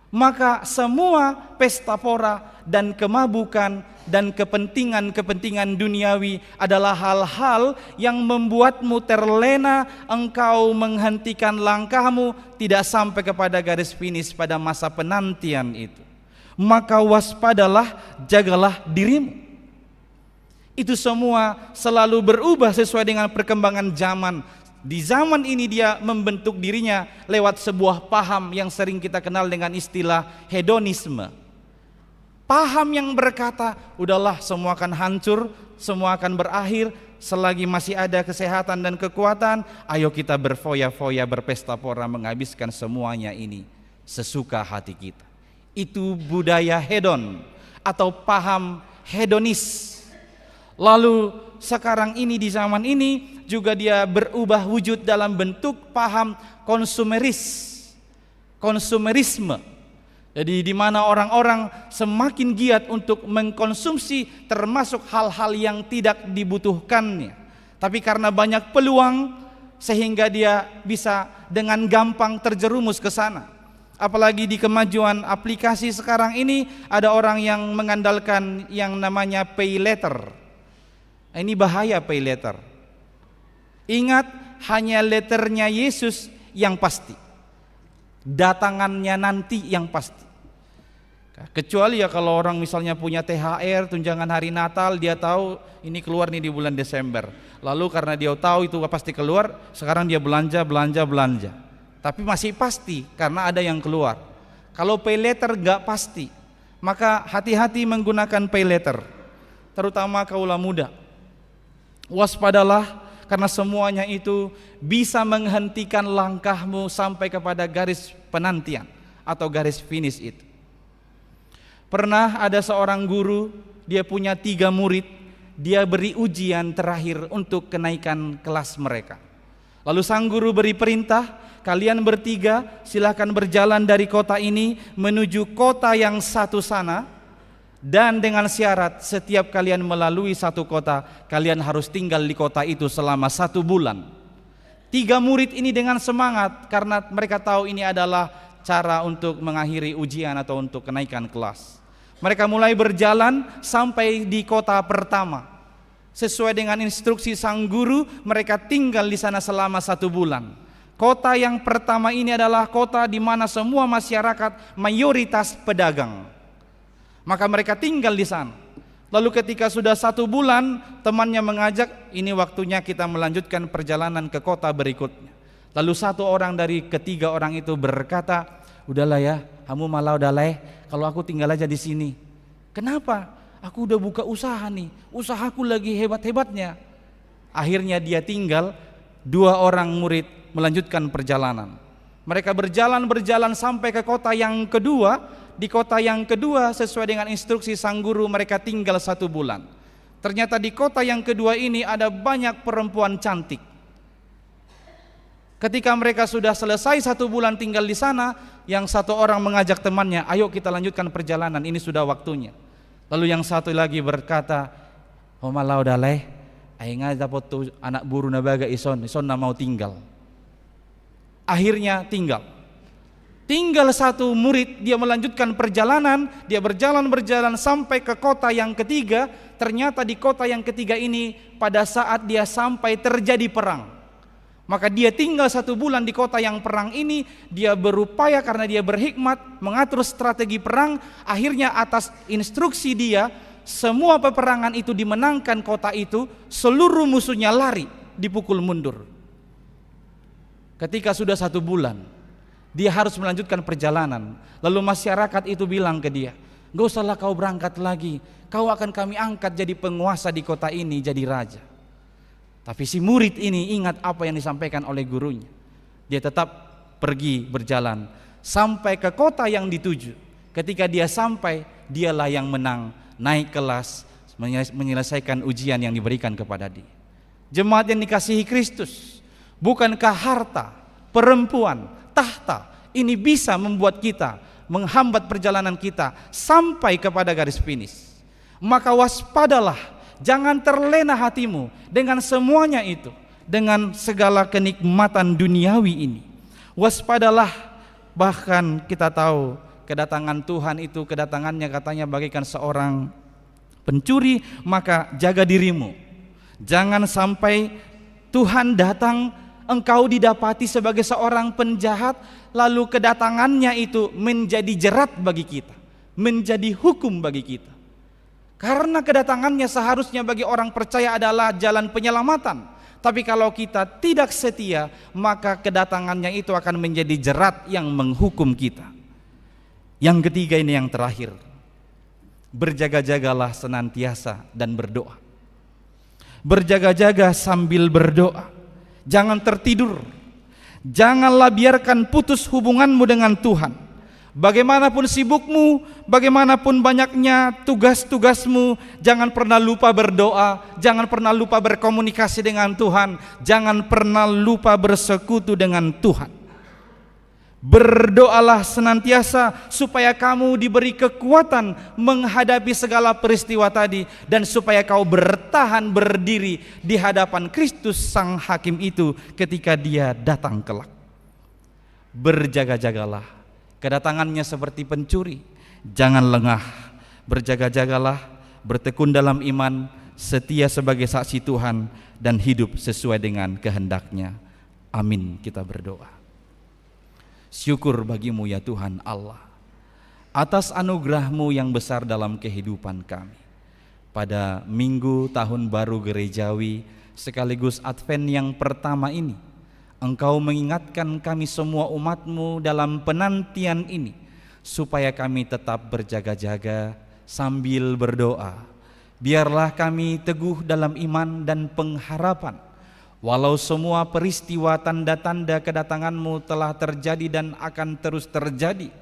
Maka semua pesta pora dan kemabukan dan kepentingan-kepentingan duniawi adalah hal-hal yang membuatmu terlena, engkau menghentikan langkahmu tidak sampai kepada garis finish pada masa penantian itu. Maka waspadalah, jagalah dirimu. Itu semua selalu berubah sesuai dengan perkembangan zaman. Di zaman ini dia membentuk dirinya lewat sebuah paham yang sering kita kenal dengan istilah hedonisme. Paham yang berkata, udahlah semua akan hancur, semua akan berakhir, selagi masih ada kesehatan dan kekuatan, ayo kita berfoya-foya, berpesta pora, menghabiskan semuanya ini sesuka hati kita. Itu budaya hedon atau paham hedonis. Lalu sekarang ini di zaman ini juga dia berubah wujud dalam bentuk paham konsumerisme. Jadi di mana orang-orang semakin giat untuk mengkonsumsi termasuk hal-hal yang tidak dibutuhkannya. Tapi karena banyak peluang sehingga dia bisa dengan gampang terjerumus ke sana. Apalagi di kemajuan aplikasi sekarang ini ada orang yang mengandalkan yang namanya pay letter. Ini bahaya pay letter. Ingat, hanya letternya Yesus yang pasti, datangannya nanti yang pasti. Kecuali ya kalau orang misalnya punya THR, tunjangan hari Natal, dia tahu ini keluar nih di bulan Desember. Lalu karena dia tahu itu pasti keluar, sekarang dia belanja. Tapi masih pasti karena ada yang keluar. Kalau pay letter gak pasti, maka hati-hati menggunakan pay letter, terutama kaula muda. Waspadalah, karena semuanya itu bisa menghentikan langkahmu sampai kepada garis penantian atau garis finish itu. Pernah ada seorang guru, dia punya 3 murid, dia beri ujian terakhir untuk kenaikan kelas mereka. Lalu sang guru beri perintah, kalian bertiga silakan berjalan dari kota ini menuju kota yang satu sana. Dan dengan syarat setiap kalian melalui satu kota, kalian harus tinggal di kota itu selama 1 bulan. 3 murid ini dengan semangat karena mereka tahu ini adalah cara untuk mengakhiri ujian atau untuk kenaikan kelas. Mereka mulai berjalan sampai di kota pertama. Sesuai dengan instruksi sang guru, mereka tinggal di sana selama 1 bulan. Kota yang pertama ini adalah kota di mana semua masyarakat mayoritas pedagang. Maka mereka tinggal di sana. Lalu ketika sudah 1 bulan, temannya mengajak, ini waktunya kita melanjutkan perjalanan ke kota berikutnya. Lalu satu orang dari ketiga orang itu berkata, udahlah ya, kamu malah udahlah kalau aku tinggal aja di sini. Kenapa? Aku udah buka usaha nih, usahaku lagi hebat-hebatnya. Akhirnya dia tinggal, 2 orang murid melanjutkan perjalanan. Mereka berjalan sampai ke kota yang kedua. Di kota yang kedua sesuai dengan instruksi sang guru mereka tinggal 1 bulan. Ternyata di kota yang kedua ini ada banyak perempuan cantik. Ketika mereka sudah selesai 1 bulan tinggal di sana, yang satu orang mengajak temannya, ayo kita lanjutkan perjalanan, ini sudah waktunya. Lalu yang satu lagi berkata, oh malah udah leh, aing dapat tuh anak buru nabaga ison mau tinggal. Akhirnya tinggal 1 murid, dia melanjutkan perjalanan, dia berjalan sampai ke kota yang ketiga. Ternyata di kota yang ketiga ini pada saat dia sampai terjadi perang. Maka dia tinggal 1 bulan di kota yang perang ini, dia berupaya karena dia berhikmat mengatur strategi perang. Akhirnya atas instruksi dia, semua peperangan itu dimenangkan kota itu, seluruh musuhnya lari, dipukul mundur. Ketika sudah 1 bulan, dia harus melanjutkan perjalanan. Lalu masyarakat itu bilang ke dia, gak usahlah kau berangkat lagi, kau akan kami angkat jadi penguasa di kota ini, jadi raja. Tapi si murid ini ingat apa yang disampaikan oleh gurunya. Dia tetap pergi berjalan sampai ke kota yang dituju. Ketika dia sampai, dialah yang menang, naik kelas, menyelesaikan ujian yang diberikan kepada dia. Jemaat yang dikasihi Kristus, bukankah harta, perempuan, tahta ini bisa membuat kita menghambat perjalanan kita sampai kepada garis finish? Maka waspadalah, jangan terlena hatimu dengan semuanya itu, dengan segala kenikmatan duniawi ini. Waspadalah, bahkan kita tahu kedatangan Tuhan itu kedatangannya katanya bagaikan seorang pencuri, maka jaga dirimu. Jangan sampai Tuhan datang, engkau didapati sebagai seorang penjahat, lalu kedatangannya itu menjadi jerat bagi kita, menjadi hukum bagi kita. Karena kedatangannya seharusnya bagi orang percaya adalah jalan penyelamatan. Tapi kalau kita tidak setia, maka kedatangannya itu akan menjadi jerat yang menghukum kita. Yang ketiga ini yang terakhir, berjaga-jagalah senantiasa dan berdoa. Berjaga-jaga sambil berdoa. Jangan tertidur. Janganlah biarkan putus hubunganmu dengan Tuhan. Bagaimanapun sibukmu, bagaimanapun banyaknya tugas-tugasmu, jangan pernah lupa berdoa, jangan pernah lupa berkomunikasi dengan Tuhan, jangan pernah lupa bersekutu dengan Tuhan. Berdoalah senantiasa supaya kamu diberi kekuatan menghadapi segala peristiwa tadi, dan supaya kau bertahan berdiri di hadapan Kristus Sang Hakim itu ketika Dia datang kelak. Berjaga-jagalah. Kedatangannya seperti pencuri, jangan lengah, berjaga-jagalah, bertekun dalam iman, setia sebagai saksi Tuhan, dan hidup sesuai dengan kehendak-Nya. Amin. Kita berdoa. Syukur bagimu ya Tuhan Allah, atas anugerah-Mu yang besar dalam kehidupan kami. Pada Minggu Tahun Baru Gerejawi sekaligus Advent yang pertama ini, Engkau mengingatkan kami semua umat-Mu dalam penantian ini, supaya kami tetap berjaga-jaga sambil berdoa. Biarlah kami teguh dalam iman dan pengharapan, walau semua peristiwa tanda-tanda kedatangan-Mu telah terjadi dan akan terus terjadi.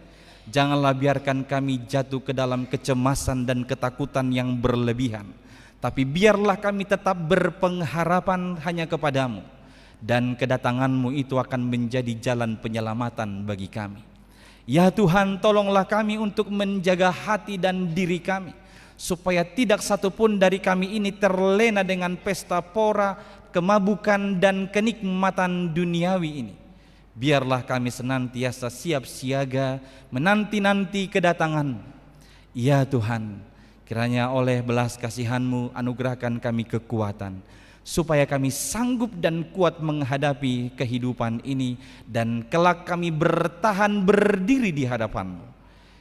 Janganlah biarkan kami jatuh ke dalam kecemasan dan ketakutan yang berlebihan, tapi biarlah kami tetap berpengharapan hanya kepada-Mu. Dan kedatangan-Mu itu akan menjadi jalan penyelamatan bagi kami. Ya Tuhan, tolonglah kami untuk menjaga hati dan diri kami, supaya tidak satupun dari kami ini terlena dengan pesta pora, kemabukan dan kenikmatan duniawi ini. Biarlah kami senantiasa siap siaga menanti-nanti kedatangan-Mu. Ya Tuhan, kiranya oleh belas kasihan-Mu anugerahkan kami kekuatan, supaya kami sanggup dan kuat menghadapi kehidupan ini, dan kelak kami bertahan berdiri di hadapan-Mu.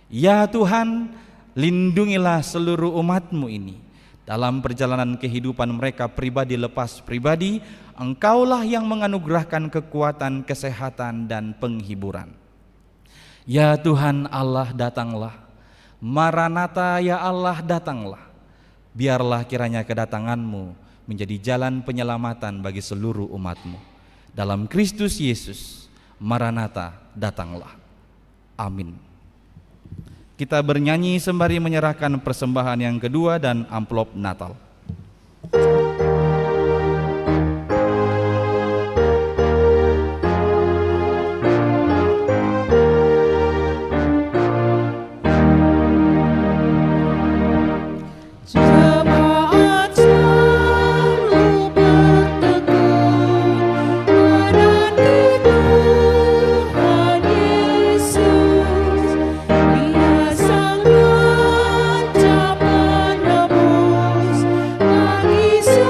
Ya Tuhan, lindungilah seluruh umat-Mu ini dalam perjalanan kehidupan mereka pribadi lepas pribadi. Engkaulah yang menganugerahkan kekuatan, kesehatan dan penghiburan. Ya Tuhan Allah, datanglah. Maranatha, ya Allah, datanglah. Biarlah kiranya kedatangan-Mu menjadi jalan penyelamatan bagi seluruh umat-Mu. Dalam Kristus Yesus, Maranatha, datanglah. Amin. Kita bernyanyi sembari menyerahkan persembahan yang kedua dan amplop Natal. Yesus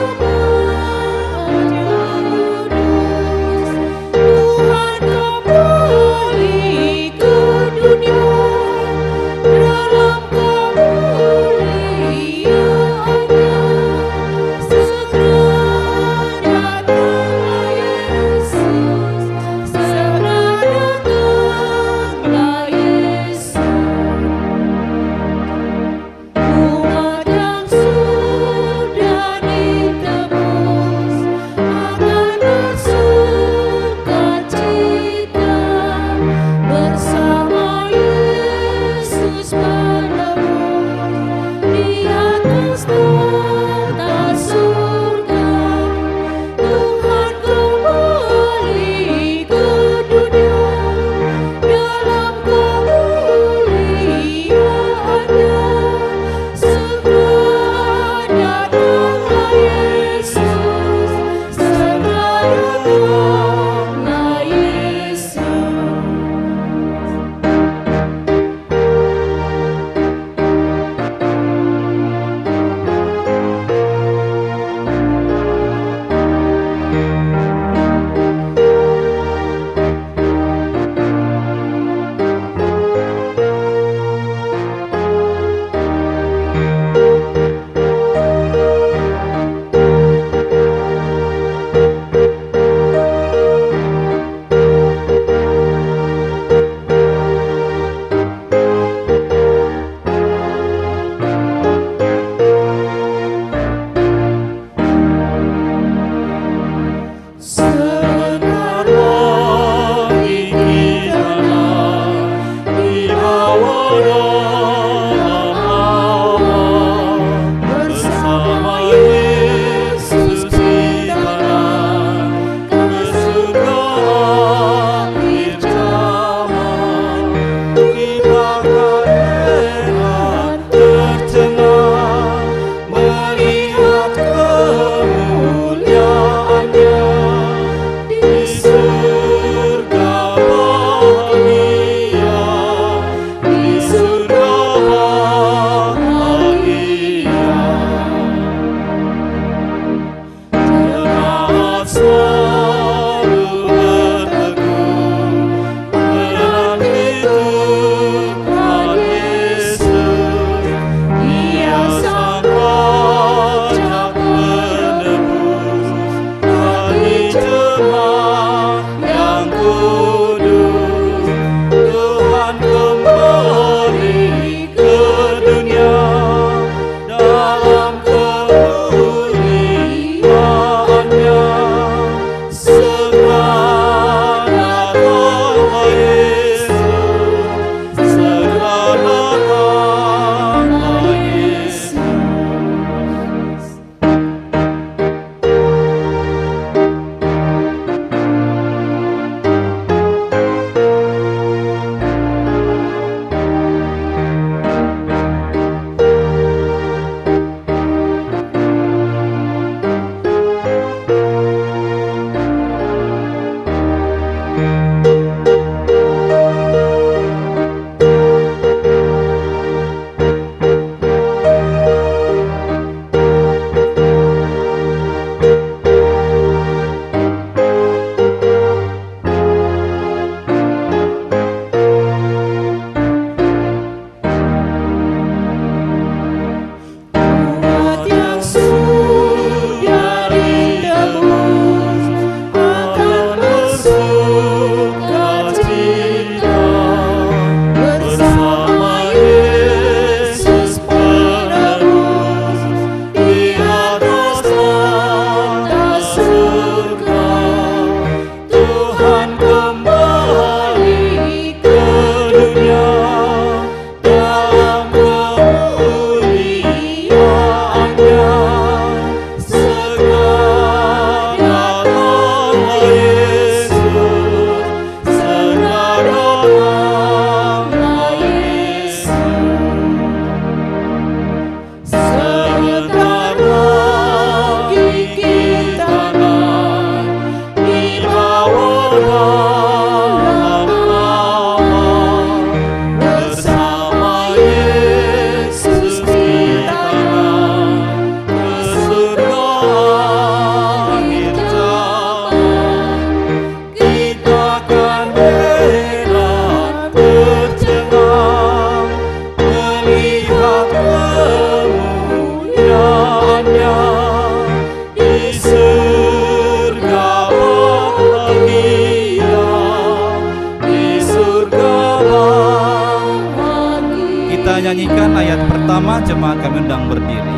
menyanyikan ayat pertama, jemaat kami undang berdiri.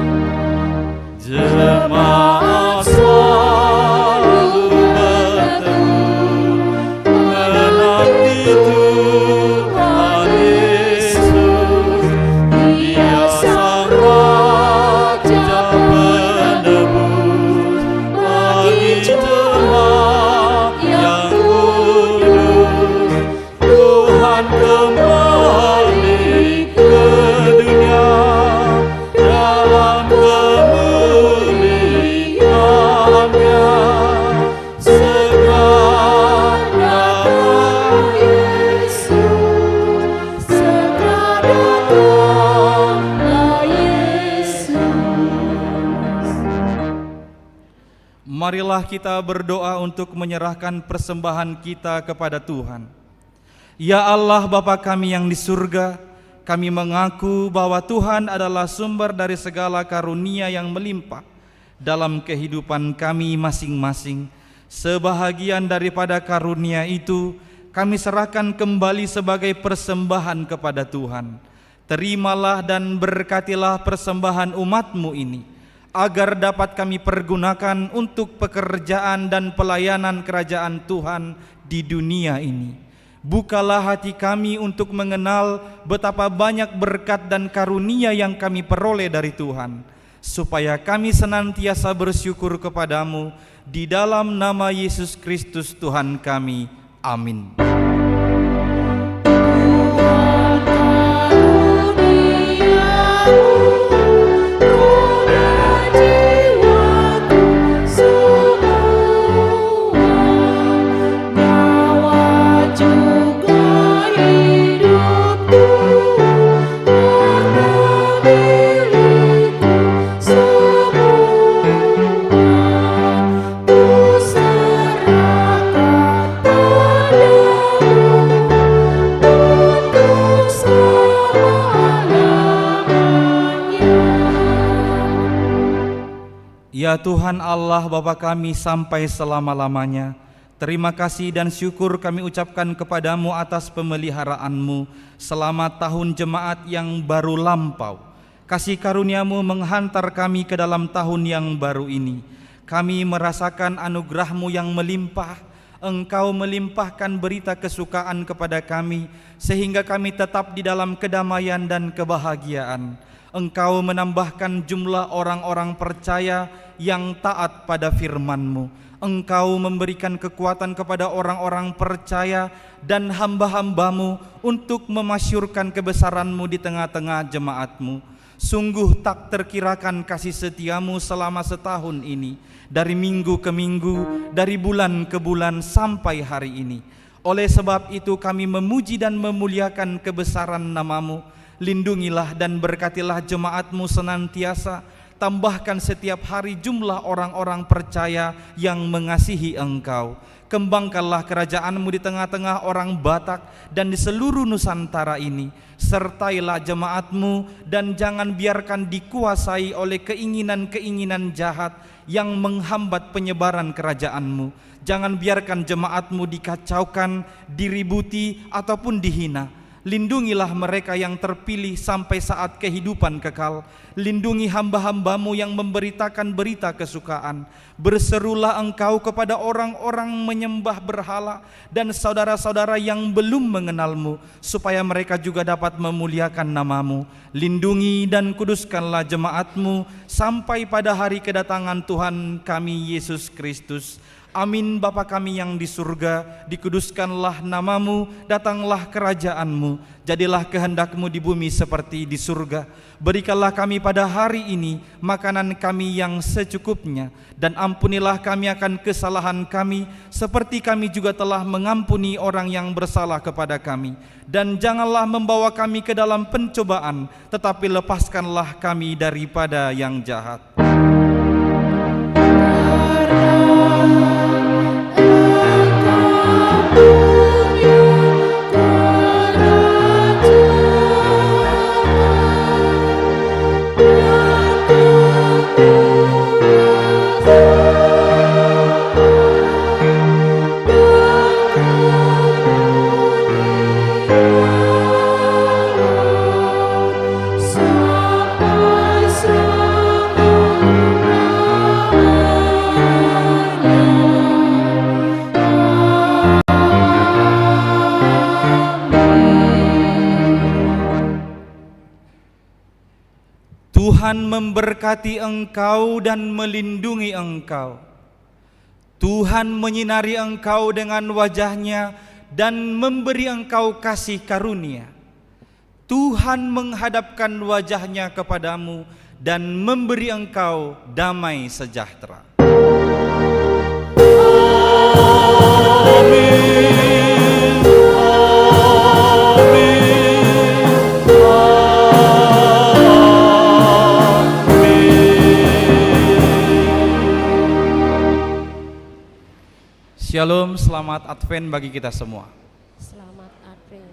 Jemaat selalu berteduh menanti Tuhan Yesus, Dia Sang Raja penebus bagi jemaat yang kudus. Tuhan kembali ke dunia dalam kemuliaan-Nya. Segera datang Yesus, segera datanglah Yesus. Marilah kita berdoa untuk menyerahkan persembahan kita kepada Tuhan. Ya Allah Bapa kami yang di surga, kami mengaku bahwa Tuhan adalah sumber dari segala karunia yang melimpah dalam kehidupan kami masing-masing. Sebahagian daripada karunia itu kami serahkan kembali sebagai persembahan kepada Tuhan. Terimalah dan berkatilah persembahan umat-Mu ini, agar dapat kami pergunakan untuk pekerjaan dan pelayanan kerajaan Tuhan di dunia ini. Bukalah hati kami untuk mengenal betapa banyak berkat dan karunia yang kami peroleh dari Tuhan, supaya kami senantiasa bersyukur kepadamu di dalam nama Yesus Kristus Tuhan kami. Amin. Ya Tuhan Allah Bapa kami sampai selama-lamanya, terima kasih dan syukur kami ucapkan kepadamu atas pemeliharaan-Mu selama tahun jemaat yang baru lampau. Kasih karunia-Mu menghantar kami ke dalam tahun yang baru ini. Kami merasakan anugerah-Mu yang melimpah. Engkau melimpahkan berita kesukaan kepada kami, sehingga kami tetap di dalam kedamaian dan kebahagiaan. Engkau menambahkan jumlah orang-orang percaya yang taat pada firman-Mu. Engkau memberikan kekuatan kepada orang-orang percaya dan hamba-hamba-Mu untuk memasyurkan kebesaran-Mu di tengah-tengah jemaat-Mu. Sungguh tak terkirakan kasih setia-Mu selama setahun ini, dari minggu ke minggu, dari bulan ke bulan sampai hari ini. Oleh sebab itu kami memuji dan memuliakan kebesaran nama-Mu. Lindungilah dan berkatilah jemaat-Mu senantiasa. Tambahkan setiap hari jumlah orang-orang percaya yang mengasihi Engkau. Kembangkanlah kerajaan-Mu di tengah-tengah orang Batak dan di seluruh Nusantara ini. Sertailah jemaat-Mu dan jangan biarkan dikuasai oleh keinginan-keinginan jahat yang menghambat penyebaran kerajaan-Mu. Jangan biarkan jemaat-Mu dikacaukan, diributi ataupun dihina. Lindungilah mereka yang terpilih sampai saat kehidupan kekal. Lindungi hamba-hamba-Mu yang memberitakan berita kesukaan. Berserulah Engkau kepada orang-orang menyembah berhala dan saudara-saudara yang belum mengenal-Mu, supaya mereka juga dapat memuliakan nama-Mu. Lindungi dan kuduskanlah jemaat-Mu sampai pada hari kedatangan Tuhan kami Yesus Kristus. Amin. Bapa kami yang di surga, dikuduskanlah nama-Mu, datanglah kerajaan-Mu, jadilah kehendak-Mu di bumi seperti di surga. Berikanlah kami pada hari ini makanan kami yang secukupnya, dan ampunilah kami akan kesalahan kami, seperti kami juga telah mengampuni orang yang bersalah kepada kami. Dan janganlah membawa kami ke dalam pencobaan, tetapi lepaskanlah kami daripada yang jahat. Tuhan memberkati engkau dan melindungi engkau. Tuhan menyinari engkau dengan wajah-Nya dan memberi engkau kasih karunia. Tuhan menghadapkan wajah-Nya kepadamu dan memberi engkau damai sejahtera. Shalom, selamat Advent bagi kita semua. Selamat Advent.